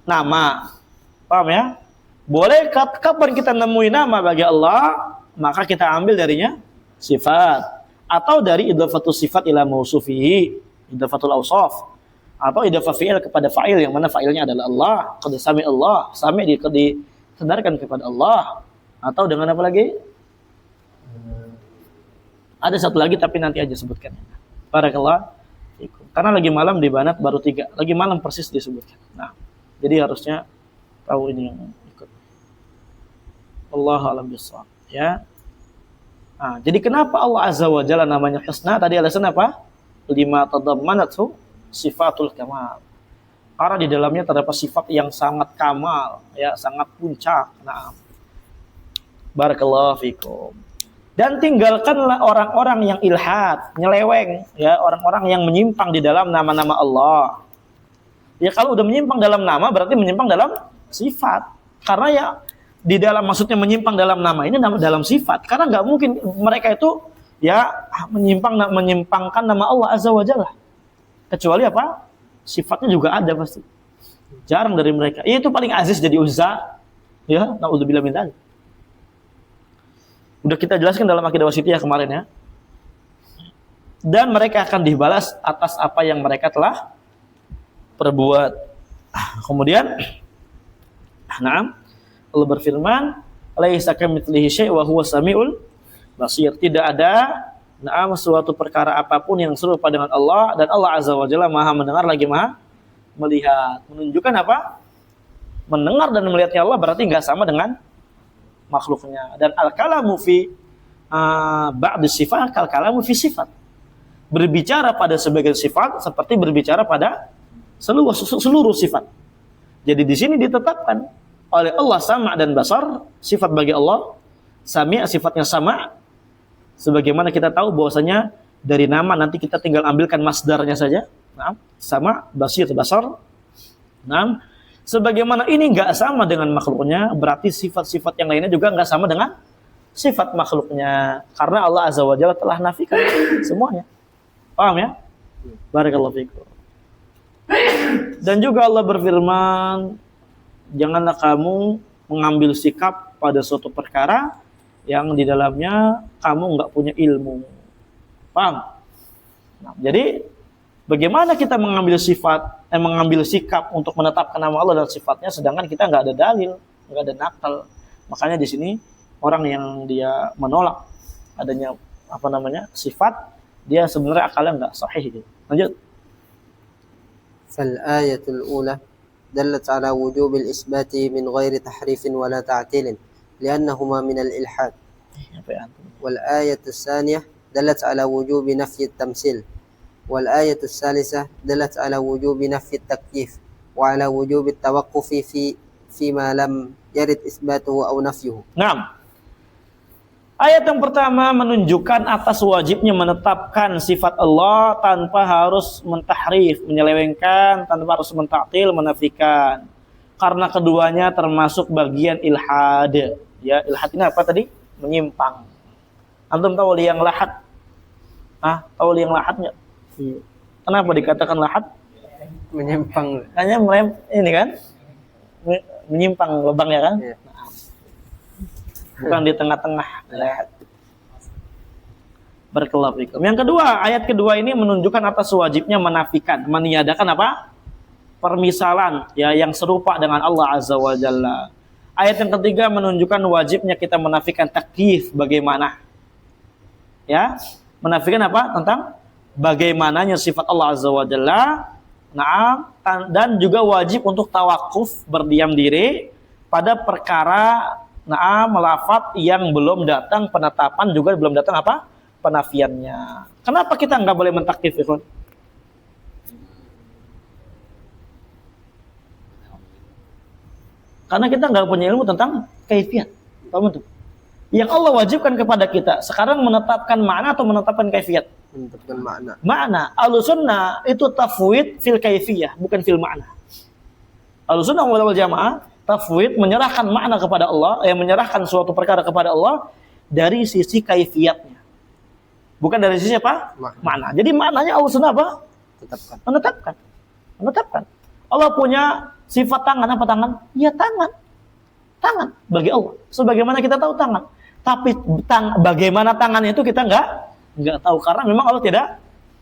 nama. Paham ya? Boleh kapan kita nemuin nama bagi Allah, maka kita ambil darinya sifat, atau dari idhafatus sifat ila mausufihi, idhafatul awsaf, atau idhafah fi'il kepada fa'il, yang mana fa'ilnya adalah Allah. Qad sami Allah, sami disadarkan kepada Allah. Atau dengan apa lagi? Ada satu lagi tapi nanti aja sebutkan. Barakallah. Karena lagi malam di Banat baru 3. Lagi malam persis disebutkan. Nah, jadi harusnya tahu ini yang ikut. Allahu a'lam bishawab. Ya. Nah, jadi kenapa Allah Azza wa Jalla namanya husna? Tadi alasan apa? Lima tadammanathu sifatul kamal. Karena di dalamnya terdapat sifat yang sangat kamal, ya, sangat puncak. Nah, barakallahu fikum. Dan tinggalkanlah orang-orang yang ilhad, nyeleweng, ya, orang-orang yang menyimpang di dalam nama-nama Allah. Ya, kalau udah menyimpang dalam nama berarti menyimpang dalam sifat. Karena ya di dalam, maksudnya menyimpang dalam nama ini dalam sifat. Karena nggak mungkin mereka itu ya menyimpangkan nama Allah Azza wa Jalla. Kecuali apa? Sifatnya juga ada pasti. Jarang dari mereka. Itu paling aziz jadi Uzza. Ya, na'udzubillah min dzalik. Udah kita jelaskan dalam akidah wasitiyah kemarin ya. Dan mereka akan dibalas atas apa yang mereka telah perbuat. Kemudian Allah berfirman, "Laisa kamitslihi syai' wa huwas samiul basir." Tidak ada suatu perkara apapun yang serupa dengan Allah, dan Allah Azza wa Jalla Maha mendengar lagi Maha melihat. Menunjukkan apa? Mendengar dan melihatnya Allah berarti enggak sama dengan makhluknya. Dan al-kalamu fi ba'd sifat kal kalamu fi sifat. Berbicara pada sebagian sifat seperti berbicara pada seluruh sifat. Jadi di sini ditetapkan oleh Allah sama dan basar, sifat bagi Allah, sami' sifatnya sama. Sebagaimana kita tahu bahwasanya dari nama nanti kita tinggal ambilkan masdarnya saja. Nah, sama, basir, basar. Nah, sebagaimana ini nggak sama dengan makhluknya, berarti sifat-sifat yang lainnya juga nggak sama dengan sifat makhluknya. Karena Allah Azza wa Jalla telah nafikan semuanya. Paham ya? Barakallahu fikum. Dan juga Allah berfirman, janganlah kamu mengambil sikap pada suatu perkara yang di dalamnya kamu nggak punya ilmu. Paham? Nah, jadi bagaimana kita mengambil sikap untuk menetapkan nama Allah dan sifatnya, sedangkan kita nggak ada dalil, nggak ada nakal. Makanya di sini orang yang dia menolak adanya sifat, dia sebenarnya akalnya nggak sahih. Gitu. Lanjut. فالآية الأولى دلت على وجوب الإثبات من غير تحريف ولا تعطيل لأنهما من الإلحاد. والآية الثانية دلت على وجوب نفي التمثيل. والآية الثالثة دلت على وجوب نفي التكييف وعلى وجوب التوقف فيما لم يرد إثباته أو نفيه. Naam. Ayat yang pertama menunjukkan atas wajibnya menetapkan sifat Allah tanpa harus mentahrif, menyelewengkan, tanpa harus mentaktil, menafikan. Karena keduanya termasuk bagian ilhad. Ya, ilhad ini apa tadi? Menyimpang. Antum tahu liang lahat? Tahu liang lahat enggak? Kenapa dikatakan lahat? Menyimpang. Hanya ini kan? Menyimpang lubang ya kan? Ya. Bukan di tengah-tengah. Barakallahu fikum. Yang kedua, ayat kedua ini menunjukkan atas wajibnya menafikan, meniadakan apa? Permisalan ya yang serupa dengan Allah Azza wa Jalla. Ayat yang ketiga menunjukkan wajibnya kita menafikan takyif, bagaimana? Ya, menafikan apa? Tentang bagaimananya sifat Allah Azza wa Jalla. Naam, dan juga wajib untuk tawakuf, berdiam diri pada perkara lafaz yang belum datang penetapan, juga belum datang apa? Penafiannya. Kenapa kita nggak boleh mentakyif, ikhwan? Karena kita nggak punya ilmu tentang kaifiyat. Paham tuh? Yang Allah wajibkan kepada kita sekarang menetapkan makna atau menetapkan kaifiyat? Menetapkan makna. Makna. Ahlussunnah itu tafwid fil kaifiyah, bukan fil makna. Ahlussunnah wal jamaah tafwid menyerahkan makna kepada Allah, menyerahkan suatu perkara kepada Allah dari sisi kaifiyatnya. Bukan dari sisi apa? Makna. Jadi maknanya Ahlussunnah apa? Menetapkan. Allah punya sifat tangan, apa tangan? Ya tangan. Tangan bagi Allah. Sebagaimana kita tahu tangan. Tapi bagaimana tangannya itu kita enggak tahu karena memang Allah tidak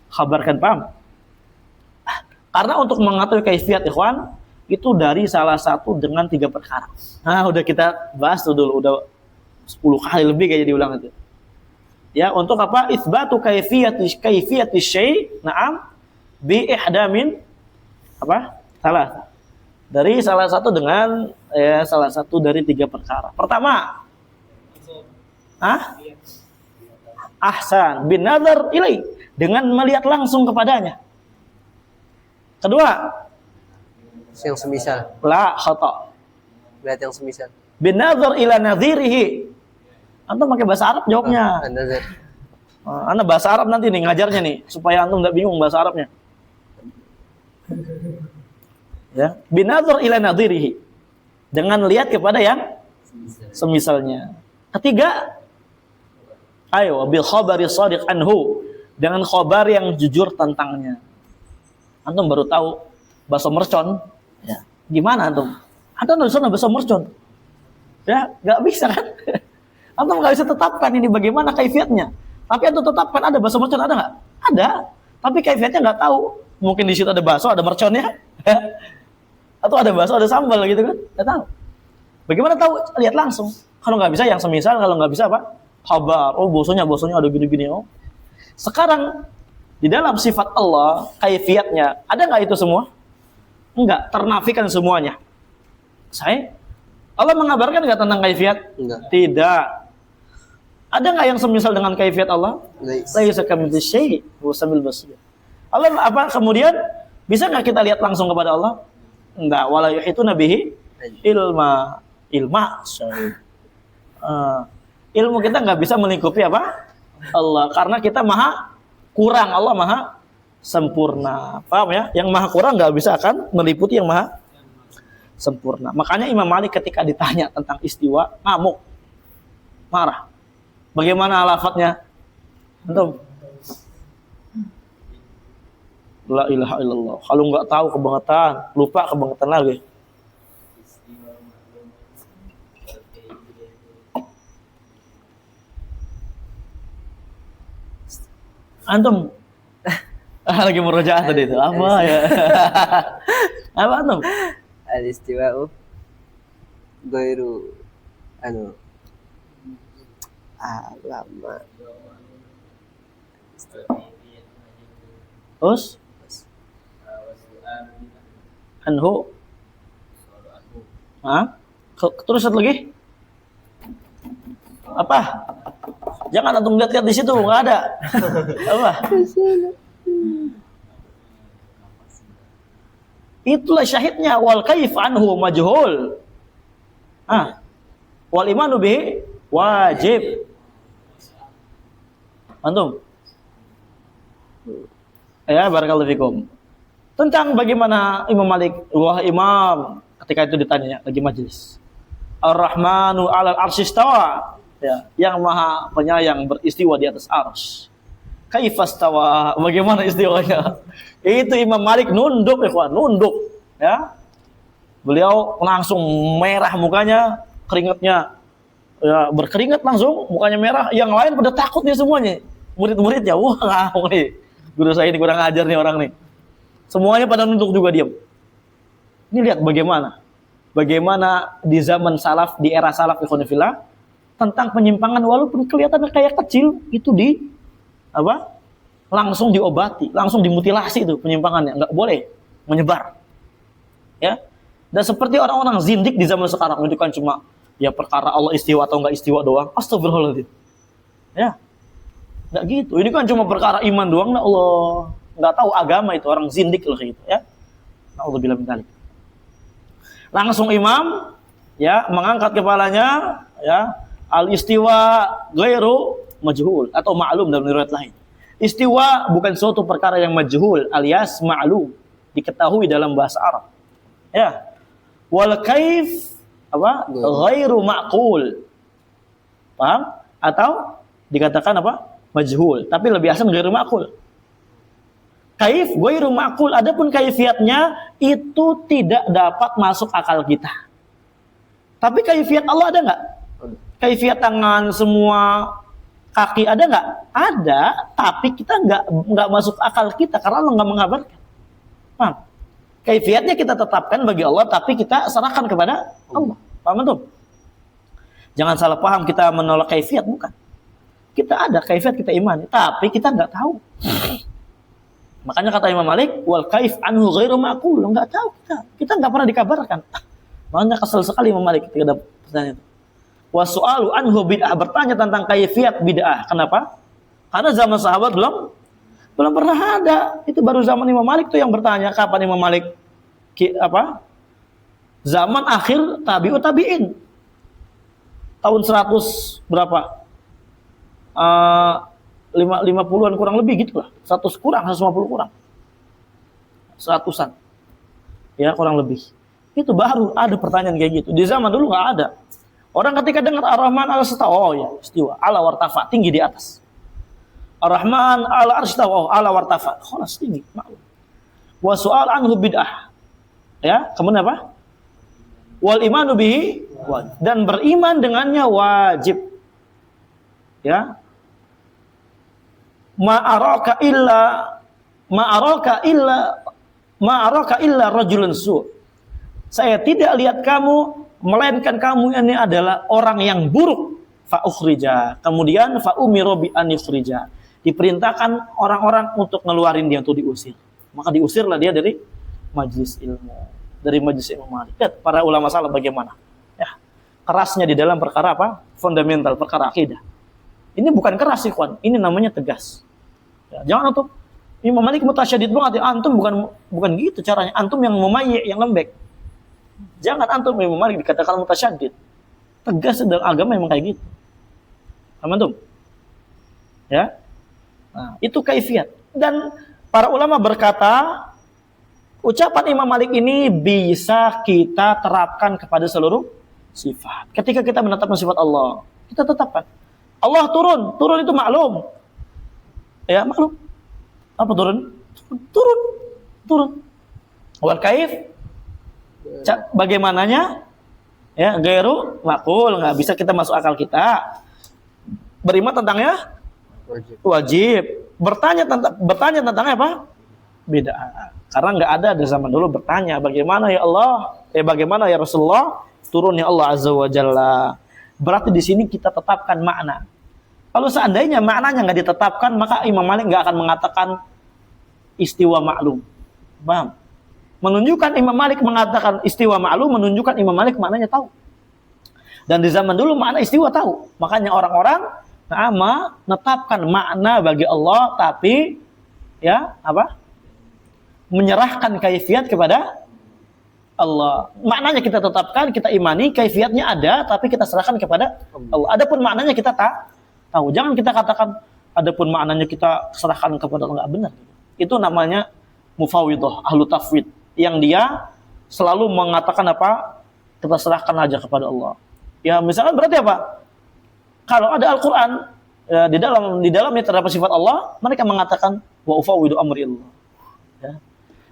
kabarkan, paham? Karena untuk mengatur kaifiyat, ikhwan, itu dari salah satu dengan 3 perkara. Nah, udah kita bahas tuh dulu, udah 10 kali lebih kayaknya diulang itu. Ya, untuk apa? Itsbatu kaifiyati syai', na'am, bi ihdamin apa? Salah. Dari salah satu dengan salah satu dari 3 perkara. Pertama, ahsan bin nazar ilai, dengan melihat langsung kepadanya. Kedua, Yang semisal. la khata. Lihat yang semisal. Bin nazar ila nadhirihi. Antum pakai bahasa Arab jawabnya. An-nazar. Anda bahasa Arab nanti nih ngajarnya nih supaya antum enggak bingung bahasa Arabnya. Ya, bin nazar ila nadhirihi. Dengan lihat kepada yang semisalnya. Ketiga, ayo bil khabari shadiq anhu, dengan khabar yang jujur tentangnya. Antum baru tahu bakso mercon, ya. Gimana antum? Antum enggak bisa bakso mercon. Ya, enggak bisa kan? Antum enggak bisa tetapkan ini bagaimana kaifiatnya. Tapi antum tetapkan ada bakso mercon, ada enggak? Ada. Tapi kaifiatnya enggak tahu. Mungkin di situ ada bakso, ada merconnya. Atau ada bakso, ada sambal gitu kan? Enggak tahu. Bagaimana tahu? Lihat langsung. Kalau nggak bisa yang semisal, kalau nggak bisa apa? Khabar. Oh, bosonya ada gini-gini. Oh. Sekarang di dalam sifat Allah, kaifiatnya, ada nggak itu semua? Enggak, ternafikan semuanya. Allah mengabarkan nggak tentang kaifiat? Enggak. Tidak. Ada nggak yang semisal dengan kaifiyat Allah? Laisa kamitslihi syai' wa samil basir. Allah apa kemudian bisa nggak kita lihat langsung kepada Allah? Enggak, wala yuhituna bihi ilma syai'. Ilmu kita nggak bisa melingkupi apa? Allah, karena kita maha kurang, Allah maha sempurna. Paham ya? Yang maha kurang nggak bisa akan meliputi yang maha sempurna. Makanya Imam Malik ketika ditanya tentang istiwa, ngamuk, marah. Bagaimana lafadznya? Antum? La ilaha illallah. Kalau nggak tahu kebangetan, lupa kebangetan lagi. Antum lagi murojaah tadi itu apa ya? Apa antum? Al-istiwa'u ghairu lama. Terus anhu. Terus satu lagi. Apa? Jangan antum lihat-lihat di situ, nggak ada. Apa? Itulah syahidnya, wal kaif anhu majhul. Wal imanu bihi wajib. Antum? Ya, barakallahu fikum. Tentang bagaimana Imam Malik, wah Imam, ketika itu ditanya lagi majelis. Ar-Rahmanu 'alal arsy istawa. Ya, yang maha penyayang beristiwa di atas arsy. Kaifastawa, bagaimana istiwanya? Itu Imam Malik nunduk, ikhwan, nunduk, ya. Beliau langsung merah mukanya, keringatnya ya berkeringat langsung, mukanya merah. Yang lain pada takut nih semuanya. Murid-muridnya, wah, nih guru saya ini kurang ajar nih orang nih. Semuanya pada nunduk juga diam. Ini lihat bagaimana di zaman salaf, di era salaf ikhwan fillah, tentang penyimpangan walaupun kelihatannya kayak kecil itu langsung diobati, langsung dimutilasi itu penyimpangannya, nggak boleh menyebar. Ya. Dan seperti orang-orang zindik di zaman sekarang itu kan cuma ya perkara Allah istiwa atau nggak istiwa doang. Astagfirullahaladzim. Ya. Nggak gitu. Ini kan cuma perkara iman doang, nah Allah nggak tahu agama itu, orang zindik loh gitu ya. Na'udzubillah min dzalik. Langsung imam ya mengangkat kepalanya ya. Al-istiwa ghairu majhul atau ma'lum dalam riwayat lain. Istiwa bukan suatu perkara yang majhul alias ma'lum, diketahui dalam bahasa Arab. Ya. Wal kaif ghairu ma'qul. Paham? Atau dikatakan majhul, tapi lebih asal ghairu ma'qul. Kaif ghairu ma'qul, adapun kaifiatnya itu tidak dapat masuk akal kita. Tapi kaifiat Allah ada enggak? Kaifiat tangan semua, kaki ada nggak? Ada, tapi kita nggak masuk akal kita karena Allah nggak mengabarkan. Paham? Kaifiatnya kita tetapkan bagi Allah, tapi kita serahkan kepada Allah. Paham tuh? Jangan salah paham kita menolak kaifiat, bukan. Kita ada kaifiat, kita imani, tapi kita nggak tahu. Makanya kata Imam Malik, wal kaif anhu ghairu ma'qul, nggak tahu kita nggak pernah dikabarkan. Makanya kesel sekali Imam Malik ketika ada pertanyaan itu. Wa su'alu anhu bid'ah, bertanya tentang kaifiat bid'ah. Kenapa? Karena zaman sahabat belum pernah ada. Itu baru zaman Imam Malik tuh yang bertanya. Kapan Imam Malik zaman akhir tabi'in. Tahun 100 berapa? 50-an kurang lebih gitu lah. 100 kurang, 150 kurang. 100-an. Ya, kurang lebih. Itu baru ada pertanyaan kayak gitu. Di zaman dulu nggak ada. Orang ketika dengar Ar-Rahman al-Istawa, oh ya, istiwa, ala wartafa, tinggi di atas. Ar-Rahman al-Istawa, oh, ala wartafa, khalas tinggi, maklum. Wa su'al anhu bid'ah. Ya, kemudian apa? Wal imanu bihi wajib. Dan beriman dengannya wajib. Ya. Ma'araka illa rajulun su'. Saya tidak lihat kamu, melainkan kamu ini adalah orang yang buruk. Fa ukhrija. Kemudian fa umiru bi an yukhrija. Diperintahkan orang-orang untuk ngeluarin dia, untuk diusir. Maka diusirlah dia dari majelis ilmu, dari majelis ilmu Malik. Lihat para ulama salaf bagaimana. Ya. Kerasnya di dalam perkara fundamental, perkara akidah. Ini bukan keras ikhwan, ini namanya tegas. Ya, jangan antum Imam Malik mutasyadid banget ya. Antum bukan gitu caranya. Antum yang memayyi, yang lembek. Jangan antum Imam Malik dikatakan mutasyadid. Tegas dalam agama memang kayak gitu. Paham antum? Ya. Nah, itu kaifiat. Dan para ulama berkata, ucapan Imam Malik ini bisa kita terapkan kepada seluruh sifat. Ketika kita menetapkan sifat Allah, kita tetapkan. Allah turun itu maklum. Ya, maklum. Apa turun? Turun. Wal kaif? Bagaimananya? Ya, gairu makul, nggak bisa kita masuk akal kita. Beriman tentangnya wajib. Bertanya tentangnya apa? Bid'ah. Karena nggak ada di zaman dulu bertanya bagaimana ya Allah, bagaimana ya Rasulullah turunnya Allah Azza wa Jalla. Berarti di sini kita tetapkan makna. Kalau seandainya maknanya nggak ditetapkan, maka Imam Malik nggak akan mengatakan istiwa maklum. Paham? Menunjukkan Imam Malik mengatakan istiwa maklum, menunjukkan Imam Malik maknanya tahu. Dan di zaman dulu makna istiwa tahu. Makanya orang-orang menetapkan makna bagi Allah, tapi ya apa? Menyerahkan kaifiat kepada Allah. Maknanya kita tetapkan, kita imani, kaifiatnya ada, tapi kita serahkan kepada Allah. Adapun maknanya kita tahu. Jangan kita katakan adapun maknanya kita serahkan kepada Allah, enggak benar. Itu namanya mufawwidhah, ahlu tafwid, yang dia selalu mengatakan apa? Kita serahkan aja kepada Allah. Ya, misalkan berarti apa? Kalau ada Al-Qur'an ya, di dalamnya terdapat sifat Allah, mereka mengatakan wa ufawwidu amri Allah. Ya.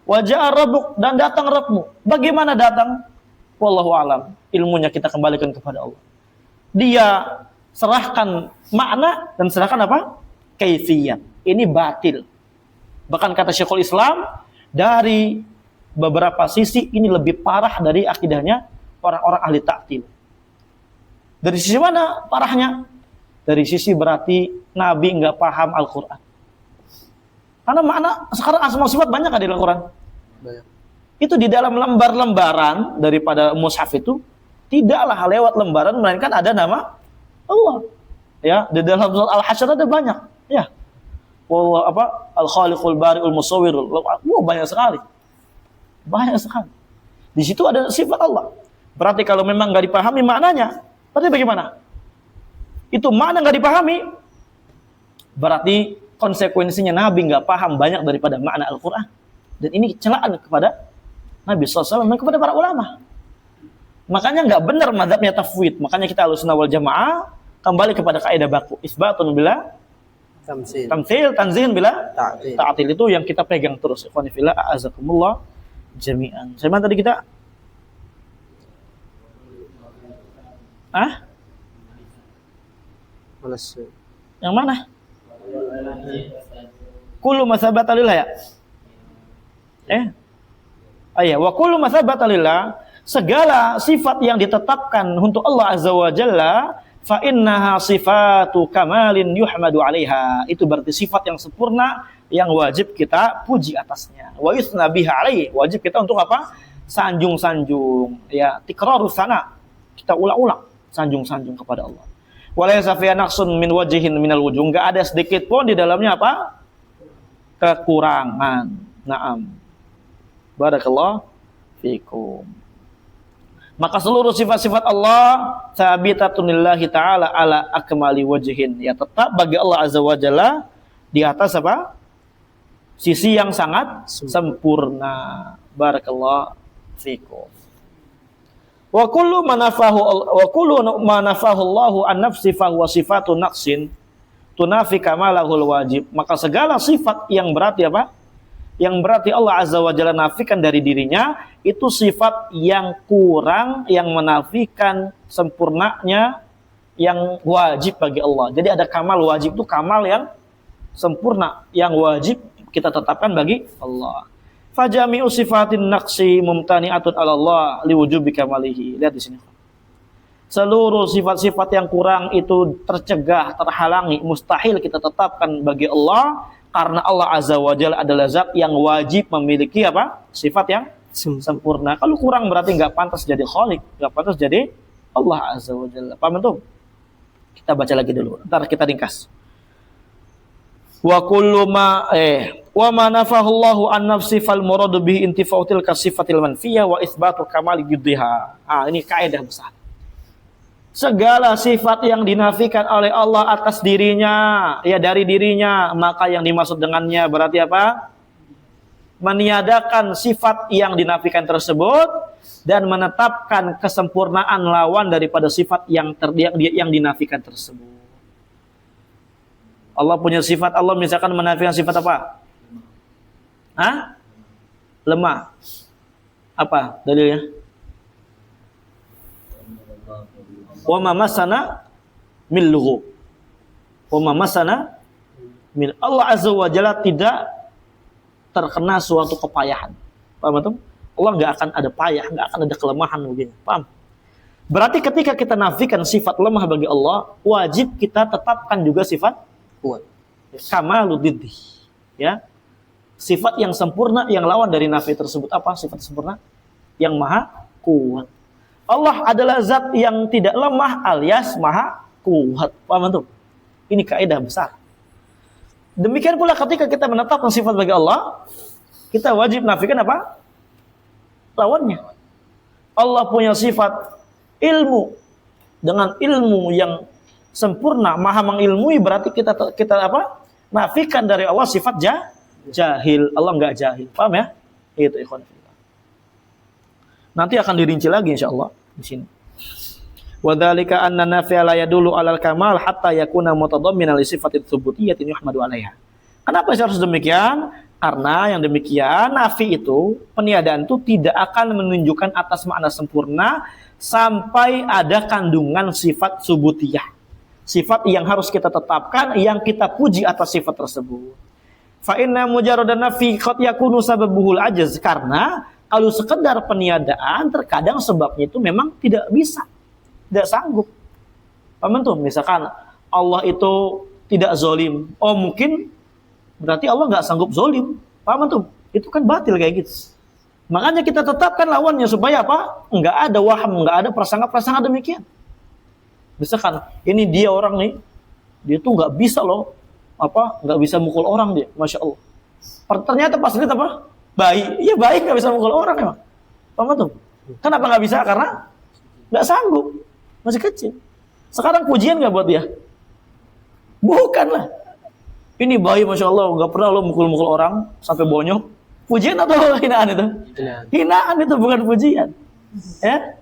Wa ja'a rabbuk, dan datang Rabbmu. Bagaimana datang? Wallahu alam. Ilmunya kita kembalikan kepada Allah. Dia serahkan makna dan serahkan apa? Kaifiyat. Ini batil. Bahkan kata Syekhul Islam, dari beberapa sisi ini lebih parah dari akidahnya orang-orang ahli ta'til. Dari sisi mana parahnya? Dari sisi berarti Nabi nggak paham Al-Quran. Karena makna sekarang asma sifat banyak ada di Al-Quran. Banyak. Itu di dalam lembar-lembaran daripada mushaf itu tidaklah lewat lembaran melainkan ada nama Allah. Ya, di dalam surat Al-Hasyr ada banyak. Ya. Wallah apa? Al-Khaliqul Bari'ul Musawwirul. Banyak sekali. Banyak sekali. Di situ ada sifat Allah. Berarti kalau memang nggak dipahami maknanya, berarti bagaimana? Itu makna nggak dipahami, berarti konsekuensinya Nabi nggak paham banyak daripada makna Al-Quran. Dan ini celaan kepada Nabi SAW dan kepada para ulama. Makanya nggak benar mazhabnya tafwid. Makanya kita Ahlussunnah wal Jamaah kembali kepada kaidah baku. Isbatun bila tamtsil, tanzihin bila ta'til. Itu yang kita pegang terus. Ikhwani fillah, a'azakumullah jami'an. Saya mana tadi kita? Yang mana? Kullu masabata lillah ya? Wa kullu masabata lillah, segala sifat yang ditetapkan untuk Allah Azza wa Jalla, fa innaha sifatu kamalin yuhmadu 'alaiha. Itu berarti sifat yang sempurna yang wajib kita puji atasnya. Wa yusna biha 'alaihi, wajib kita untuk apa? Sanjung-sanjung, ya, tikrarus sana. Kita ulang-ulang sanjung-sanjung kepada Allah. Walaysa fiha naqsun min wajhin minal wujuh, enggak ada sedikit pun di dalamnya apa? Kekurangan. Naam. Barakallahu fikum. Maka seluruh sifat-sifat Allah tsabitatun lillahi ta'ala ala akmali wajhin. Ya, tetap bagi Allah Azza wa Jalla di atas apa? Sisi yang sangat sempurna. Barakallahu fikum. Wa kullu manafahu Allahu an nafsi fa huwa sifatu naqsin tunafi kamalahul wajib. Maka segala sifat yang berarti apa? Yang berarti Allah Azza wa Jalla nafikan dari dirinya, itu sifat yang kurang, yang menafikan sempurnanya yang wajib bagi Allah. Jadi ada kamal wajib, itu kamal yang sempurna, yang wajib kita tetapkan bagi Allah. Fajami'u sifatin naqsi mumtani'atun 'ala Allah liwujubi kamalihi. Lihat di sini. Seluruh sifat-sifat yang kurang itu tercegah, terhalangi, mustahil kita tetapkan bagi Allah karena Allah Azza wa Jalla adalah zat yang wajib memiliki apa? Sifat yang sempurna. Kalau kurang berarti enggak pantas jadi Khaliq, enggak pantas jadi Allah Azza wa Jalla. Paham itu? Kita Kita baca lagi dulu. Ntar kita ringkas. Wa kullu ma wa ma nafahullahu an nafsi fal muradu bihi intifa'u tilka sifatil manfiyah wa itsbatu kamali yudhiha. Ini kaidah besar. Segala sifat yang dinafikan oleh Allah atas dirinya, ya dari dirinya, maka yang dimaksud dengannya berarti apa? Meniadakan sifat yang dinafikan tersebut dan menetapkan kesempurnaan lawan daripada sifat yang dinafikan tersebut. Allah punya sifat, Allah misalkan menafikan sifat apa? Lemah. Apa dalilnya? Wa ma masana min lughub. Wa ma masana min, Allah azza wa jalla tidak terkena suatu kepayahan. Paham betul? Allah enggak akan ada payah, enggak akan ada kelemahan begini. Paham? Berarti ketika kita nafikan sifat lemah bagi Allah, wajib kita tetapkan juga sifat kuat. Kamaluddin. Ya. Sifat yang sempurna yang lawan dari nafi tersebut apa? Sifat sempurna yang maha kuat. Allah adalah zat yang tidak lemah alias maha kuat. Paham betul? Ini kaidah besar. Demikian pula ketika kita menetapkan sifat bagi Allah, kita wajib nafikan apa? Lawannya. Allah punya sifat ilmu. Dengan ilmu yang sempurna, maha mengilmui, berarti kita apa? Nafikan dari Allah sifat jahil. Allah enggak jahil. Paham ya? Itu ikhwan. Nanti akan dirinci lagi insyaallah di sini. Wa dzalika anna nafi'a la yadullu 'alal kamal hatta yakuna mutadamminan li sifatit tsubutiyatin yuhmadu 'alaiha. Kenapa harus demikian? Karena yang demikian nafi itu, peniadaan itu tidak akan menunjukkan atas makna sempurna sampai ada kandungan sifat subutiyah. Sifat yang harus kita tetapkan, yang kita puji atas sifat tersebut. Fa inna mujarradan nafi qad yakunu sababuhul ajaz, karena kalau sekedar peniadaan terkadang sebabnya itu memang tidak bisa, tidak sanggup. Paham tuh? Misalkan Allah itu tidak zalim, oh mungkin berarti Allah nggak sanggup zalim. Paham tuh? Itu kan batil kayak gitu. Makanya kita tetapkan lawannya supaya apa? Nggak ada waham, nggak ada prasangka-prasangka demikian. Misalkan ini dia orang nih, dia tuh nggak bisa loh, nggak bisa mukul orang dia, masya Allah. Ternyata pas lihat apa? Baik, iya baik nggak bisa mukul orang emang. Paham tuh? Kenapa nggak bisa? Karena nggak sanggup, masih kecil. Sekarang pujian nggak buat dia? Bukan lah. Ini bayi masya Allah, nggak pernah lo mukul-mukul orang sampai bonyok. Pujian atau hinaan itu? Hinaan itu bukan pujian. Ya.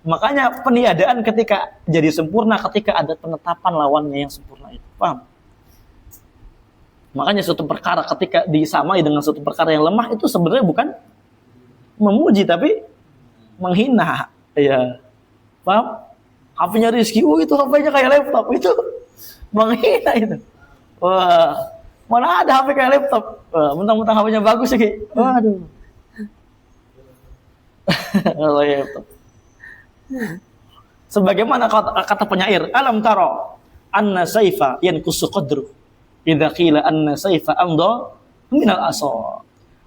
Makanya peniadaan ketika jadi sempurna ketika ada penetapan lawannya yang sempurna itu. Paham? Makanya suatu perkara ketika disamai dengan suatu perkara yang lemah itu sebenarnya bukan memuji tapi menghina. Ya. Paham? HP-nya Rizky, itu HP-nya kayak laptop, itu menghina itu. Wah, mana ada HP kayak laptop? Mentang-mentang HP-nya bagus sih. Waduh. Kalau laptop. Sebagaimana kata penyair, alam taro anna saifa yanqusu qadru idza qila anna saifa amda minal asa.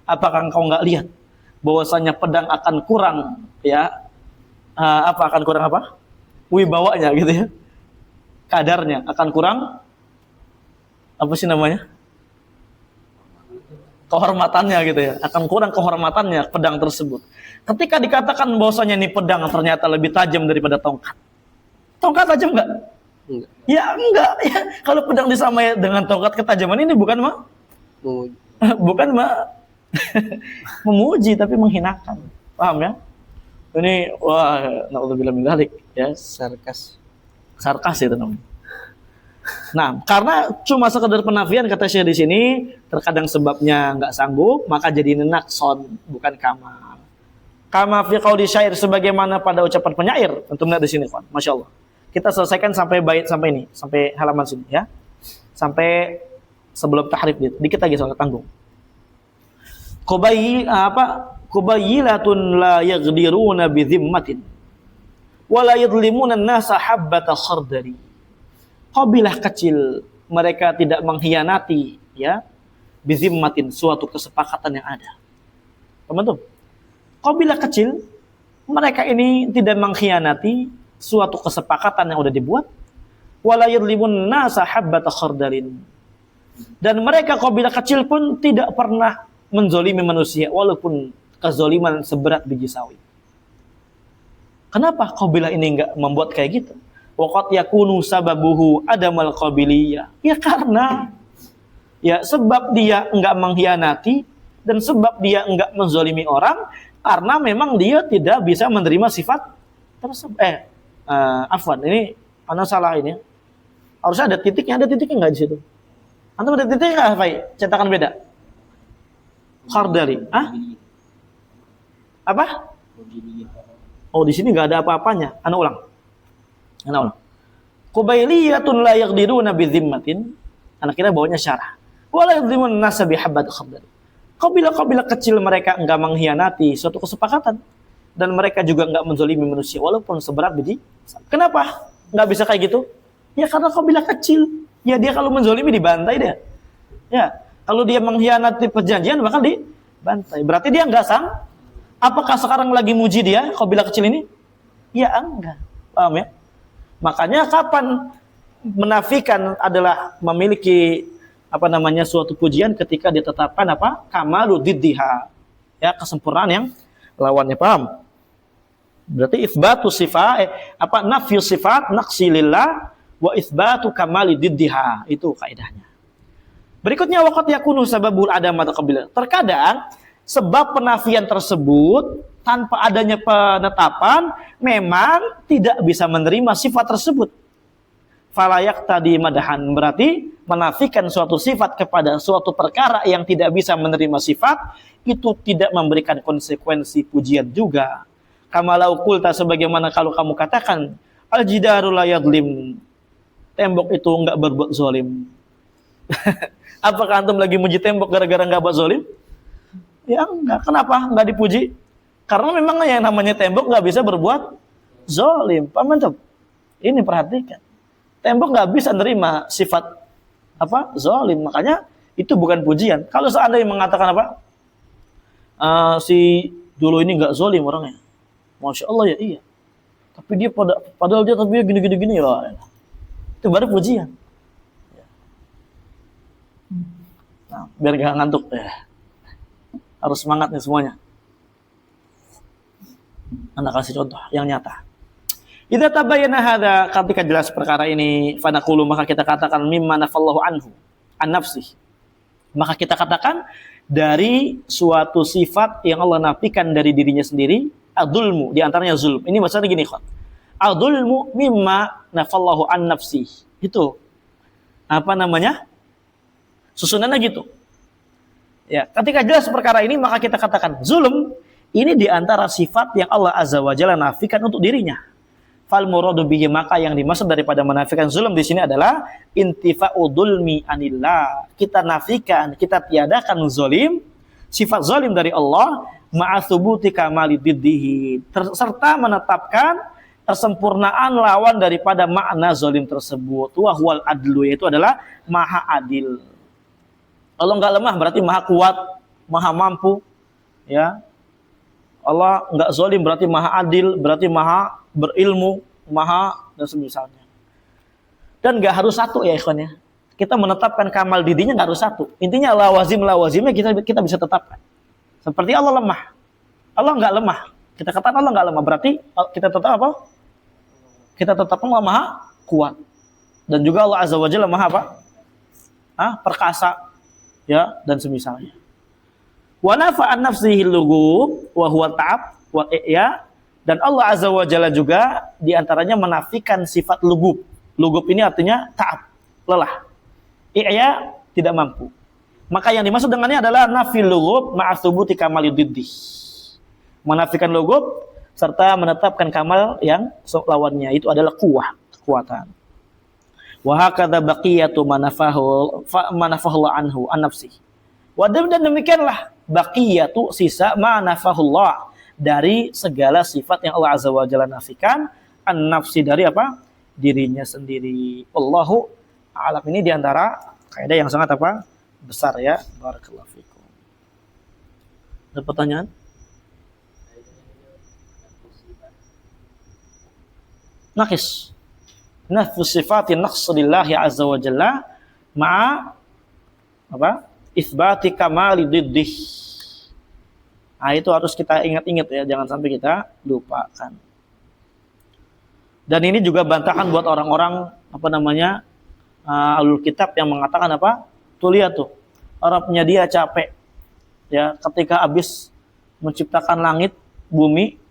Apakah engkau enggak lihat bahwasanya pedang akan kurang ya? Akan kurang apa? Wibawanya gitu ya. Kadarnya akan kurang apa sih namanya? Kehormatannya gitu ya. Akan kurang kehormatannya pedang tersebut. Ketika dikatakan bahwasanya ini pedang ternyata lebih tajam daripada tongkat. Tongkat tajam enggak? Enggak. Ya enggak. Ya, kalau pedang disamai dengan tongkat ketajaman ini bukan memuji tapi menghinakan. Paham ya? Ini wah, naudzubillah min dzalik ya, sarkas itu namanya. Nah, karena cuma sekedar penafian kata Syekh di sini, terkadang sebabnya enggak sanggup, maka jadi naqson bukan kamal. Kama fi qauli syair, sebagaimana pada ucapan penyair. Untuk melihat di sini, kawan. Masya Allah. Kita selesaikan sampai bait sampai ini, sampai halaman sini ya. Sampai sebelum tahrif dikit lagi soal tanggung. Qubayyilatun la yaghdiruna bi dhimmatin wa la yadhlimuna an-nasa habbata khardari. Qabilah kecil, mereka tidak mengkhianati ya bi dhimmatin, suatu kesepakatan yang ada. Teman-teman, qabilah kecil, mereka ini tidak mengkhianati suatu kesepakatan yang sudah dibuat. wala yadlimun nasa habbata khardalin. Dan mereka kabilah kecil pun tidak pernah menzolimi manusia walaupun kezoliman seberat biji sawi. Kenapa kabilah ini enggak membuat kayak gitu? Waqad yakunu sababuhu adamal qabiliyah. Ya karena sebab dia enggak mengkhianati dan sebab dia enggak menzolimi orang karena memang dia tidak bisa menerima sifat tersebut. Afwan, ini ana salah ini. Harusnya ada titiknya enggak di situ? Antum ada titiknya enggak, Fai? Cetakan beda. Khardali. Apa? Oh, di sini enggak ada apa-apanya. Ana ulang. Qubailiyatun la yaqdiruna bi dhimmatin. Anak kira bawanya syarah. Wala yadhimun nasa bi habbat khardali. Kabilah-kabilah kecil mereka enggak mengkhianati suatu kesepakatan dan mereka juga enggak menzalimi manusia walaupun seberat biji. Kenapa enggak bisa kayak gitu? Ya karena kabilah kecil. Ya dia kalau menzalimi dibantai dia. Ya, kalau dia mengkhianati perjanjian bakal dibantai. Berarti dia enggak sang. Apakah sekarang lagi muji dia kabilah kecil ini? Ya enggak. Paham ya? Makanya kapan menafikan adalah memiliki suatu pujian ketika ditetapkan kamalu diddiha, ya kesempurnaan yang lawannya. Paham? Berarti itsbatu sifat nafyu sifat naqsi lillah wa itsbatu kamali diddiha, itu kaidahnya. Berikutnya waqat yakunu sababul adam atau qabilah. Terkadang sebab penafian tersebut tanpa adanya penetapan memang tidak bisa menerima sifat tersebut. Falayak tadi madahan, berarti menafikan suatu sifat kepada suatu perkara yang tidak bisa menerima sifat itu tidak memberikan konsekuensi pujian juga. Kamalau qulta, sebagaimana kalau kamu katakan al-jidaru la yadlim, tembok itu enggak berbuat zalim. Apakah antum lagi muji tembok gara-gara enggak buat zalim? Ya enggak. Kenapa enggak dipuji? Karena memang yang namanya tembok nggak bisa berbuat zalim. Paham antum? Ini perhatikan. Tembok nggak bisa nerima sifat zalim. Makanya itu bukan pujian. Kalau seandainya mengatakan si dulu ini nggak zalim orangnya, masya Allah ya iya. Tapi dia padahal dia gini ya. Itu baru pujian. Nah, biar nggak ngantuk ya. Harus semangat nih semuanya. Anda kasih contoh yang nyata. Idza tabayyana hadza, ketika jelas perkara ini, fa naqulu, maka kita katakan mimma nafallahu anhu an nafsi. Maka kita katakan dari suatu sifat yang Allah nafikan dari dirinya sendiri, adzulmu, di antaranya zulm. Ini maksudnya gini, Khon. Adzulmu mimma nafallahu an nafsi. Itu susunannya gitu. Ya, ketika jelas perkara ini, maka kita katakan zulm ini di antara sifat yang Allah Azza wa Jalla nafikan untuk dirinya. Fal muradu bihi, maka yang dimaksud daripada menafikan zulm di sini adalah intifa'u dzulmi anillah. Kita nafikan, kita tiadakan zalim, sifat zalim dari Allah, ma'atsubuti kamali diddihi, serta menetapkan kesempurnaan lawan daripada makna zalim tersebut. Wa huwal adlu, yaitu adalah maha adil. Allah enggak lemah berarti maha kuat, maha mampu, ya. Allah enggak zalim berarti maha adil, berarti maha berilmu, maha dan semisalnya. Dan enggak harus satu ya ikhwan ya. Kita menetapkan kamal didinya enggak harus satu. Intinya lawazimnya kita bisa tetapkan. Seperti Allah lemah. Allah enggak lemah. Kita katakan Allah enggak lemah, berarti kita tetap Kita tetapkan Allah maha kuat. Dan juga Allah Azza wa Jalla maha perkasa, ya, dan semisalnya. Wa nafa'an nafsihi lugub wa huwa ta'ab wa i'ya, dan Allah Azza wa Jalla juga diantaranya menafikan sifat lugub. Lugub ini artinya ta'ab, lelah. I'ya, tidak mampu. Maka yang dimaksud dengannya adalah nafi lugub ma'atsubuti kamali diddi. Menafikan lugub serta menetapkan kamal yang lawannya, itu adalah kekuatan. Wa hakadha baqiyatu manafahullah anhu an nafsi. Dan demikianlah baqiyatu, sisa manafahullah, dari segala sifat yang Allah Azza wa Jalla nafikan, an nafsi, dari dirinya sendiri. Wallahu a'lam. Ini diantara kaidah yang sangat besar ya. Barakallahu fikum. Ada pertanyaan? Nakis. nafsu sifatin naqsulillahi azza wa jalla ma'a apa? Itsbati kamali diddih. Nah, itu harus kita ingat-ingat ya, jangan sampai kita lupakan. Dan ini juga bantahan buat orang-orang apa namanya? Ahlul kitab yang mengatakan apa? Tuh lihat tuh, Arabnya dia capek ya ketika habis menciptakan langit, bumi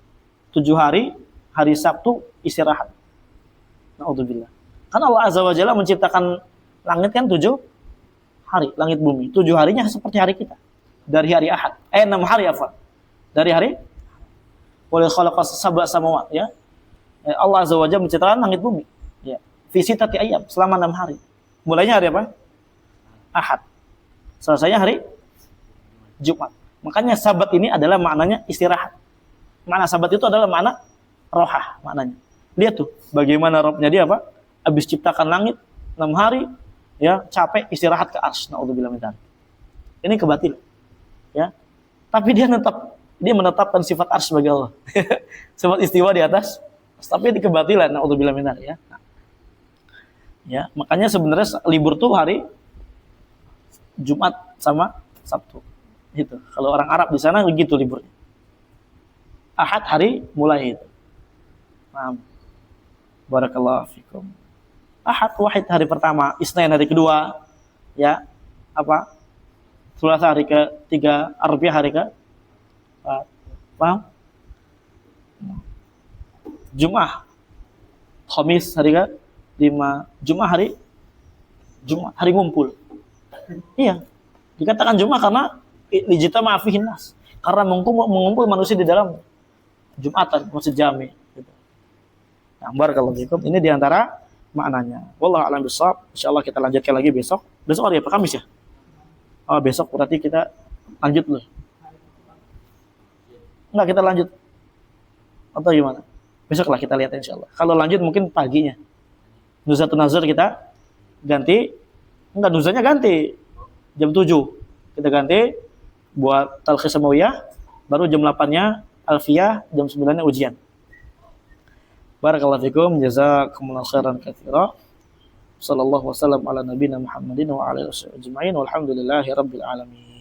7 hari, hari Sabtu istirahat. Na'udzubillah. Kan Allah Azza wa Jalla menciptakan langit kan 7 hari, langit bumi. 7 harinya seperti hari kita. Dari hari Ahad. 6 hari apa? Dari hari Wal khalaqas sab'a samawat ya. Allah Azza wa Jalla menciptakan langit bumi. Ya. Fi sittati ayyam, selama 6 hari. Mulainya hari apa? Ahad. Selesainya hari Jumat. Makanya sabat ini adalah maknanya istirahat. Makna sabat itu adalah makna rohah maknanya. Lihat tuh bagaimana Robnya dia apa? Habis ciptakan langit 6 hari ya, capek istirahat ke arsy. Naudzubillah min dzalik. Ini kebatilan. Ya. Tapi dia menetapkan sifat arsy sebagai Allah. Sifat istiwa di atas. Tapi ini kebatilan. Naudzubillah min dzalik ya. Ya, makanya sebenarnya libur tuh hari Jumat sama Sabtu. Gitu. Kalau orang Arab di sana begitu liburnya. Ahad hari mulai itu. Paham? Barakallahu fikum. Ahad wahid hari pertama, Isnin hari kedua, ya apa? Selasa hari ketiga, Arbiah hari ke-4. Paham? Jumat, Khamis hari ke-5, Jumat hari ngumpul. Iya, dikatakan Jumat karena ijtama'a fihin nas, karena mengumpul manusia di dalam Jumatan, masjid jami. Gitu. Nah, barakallahu fikum. Ini diantara maknanya. Wallahu a'lam bishawab. Insyaallah kita lanjutkan lagi besok. Besok hari apa? Kamis ya? Oh, besok berarti kita lanjut dulu. Enggak, kita lanjut. Atau gimana? Besok lah kita lihat insyaallah. Kalau lanjut mungkin paginya. Nuzhatun Nazar kita ganti. Enggak, nuzhanya ganti. Jam 7. Kita ganti buat talkhis samawiyah. Baru jam 8-nya Alfiyah, jam 9-nya ujian. Barakallahu fikum, jazakumullahu khairan katsira. Sallallahu wasallam ala nabiyina Muhammadin wa ala alihi wasallam ajma'in. Walhamdulillahi rabbil alamin.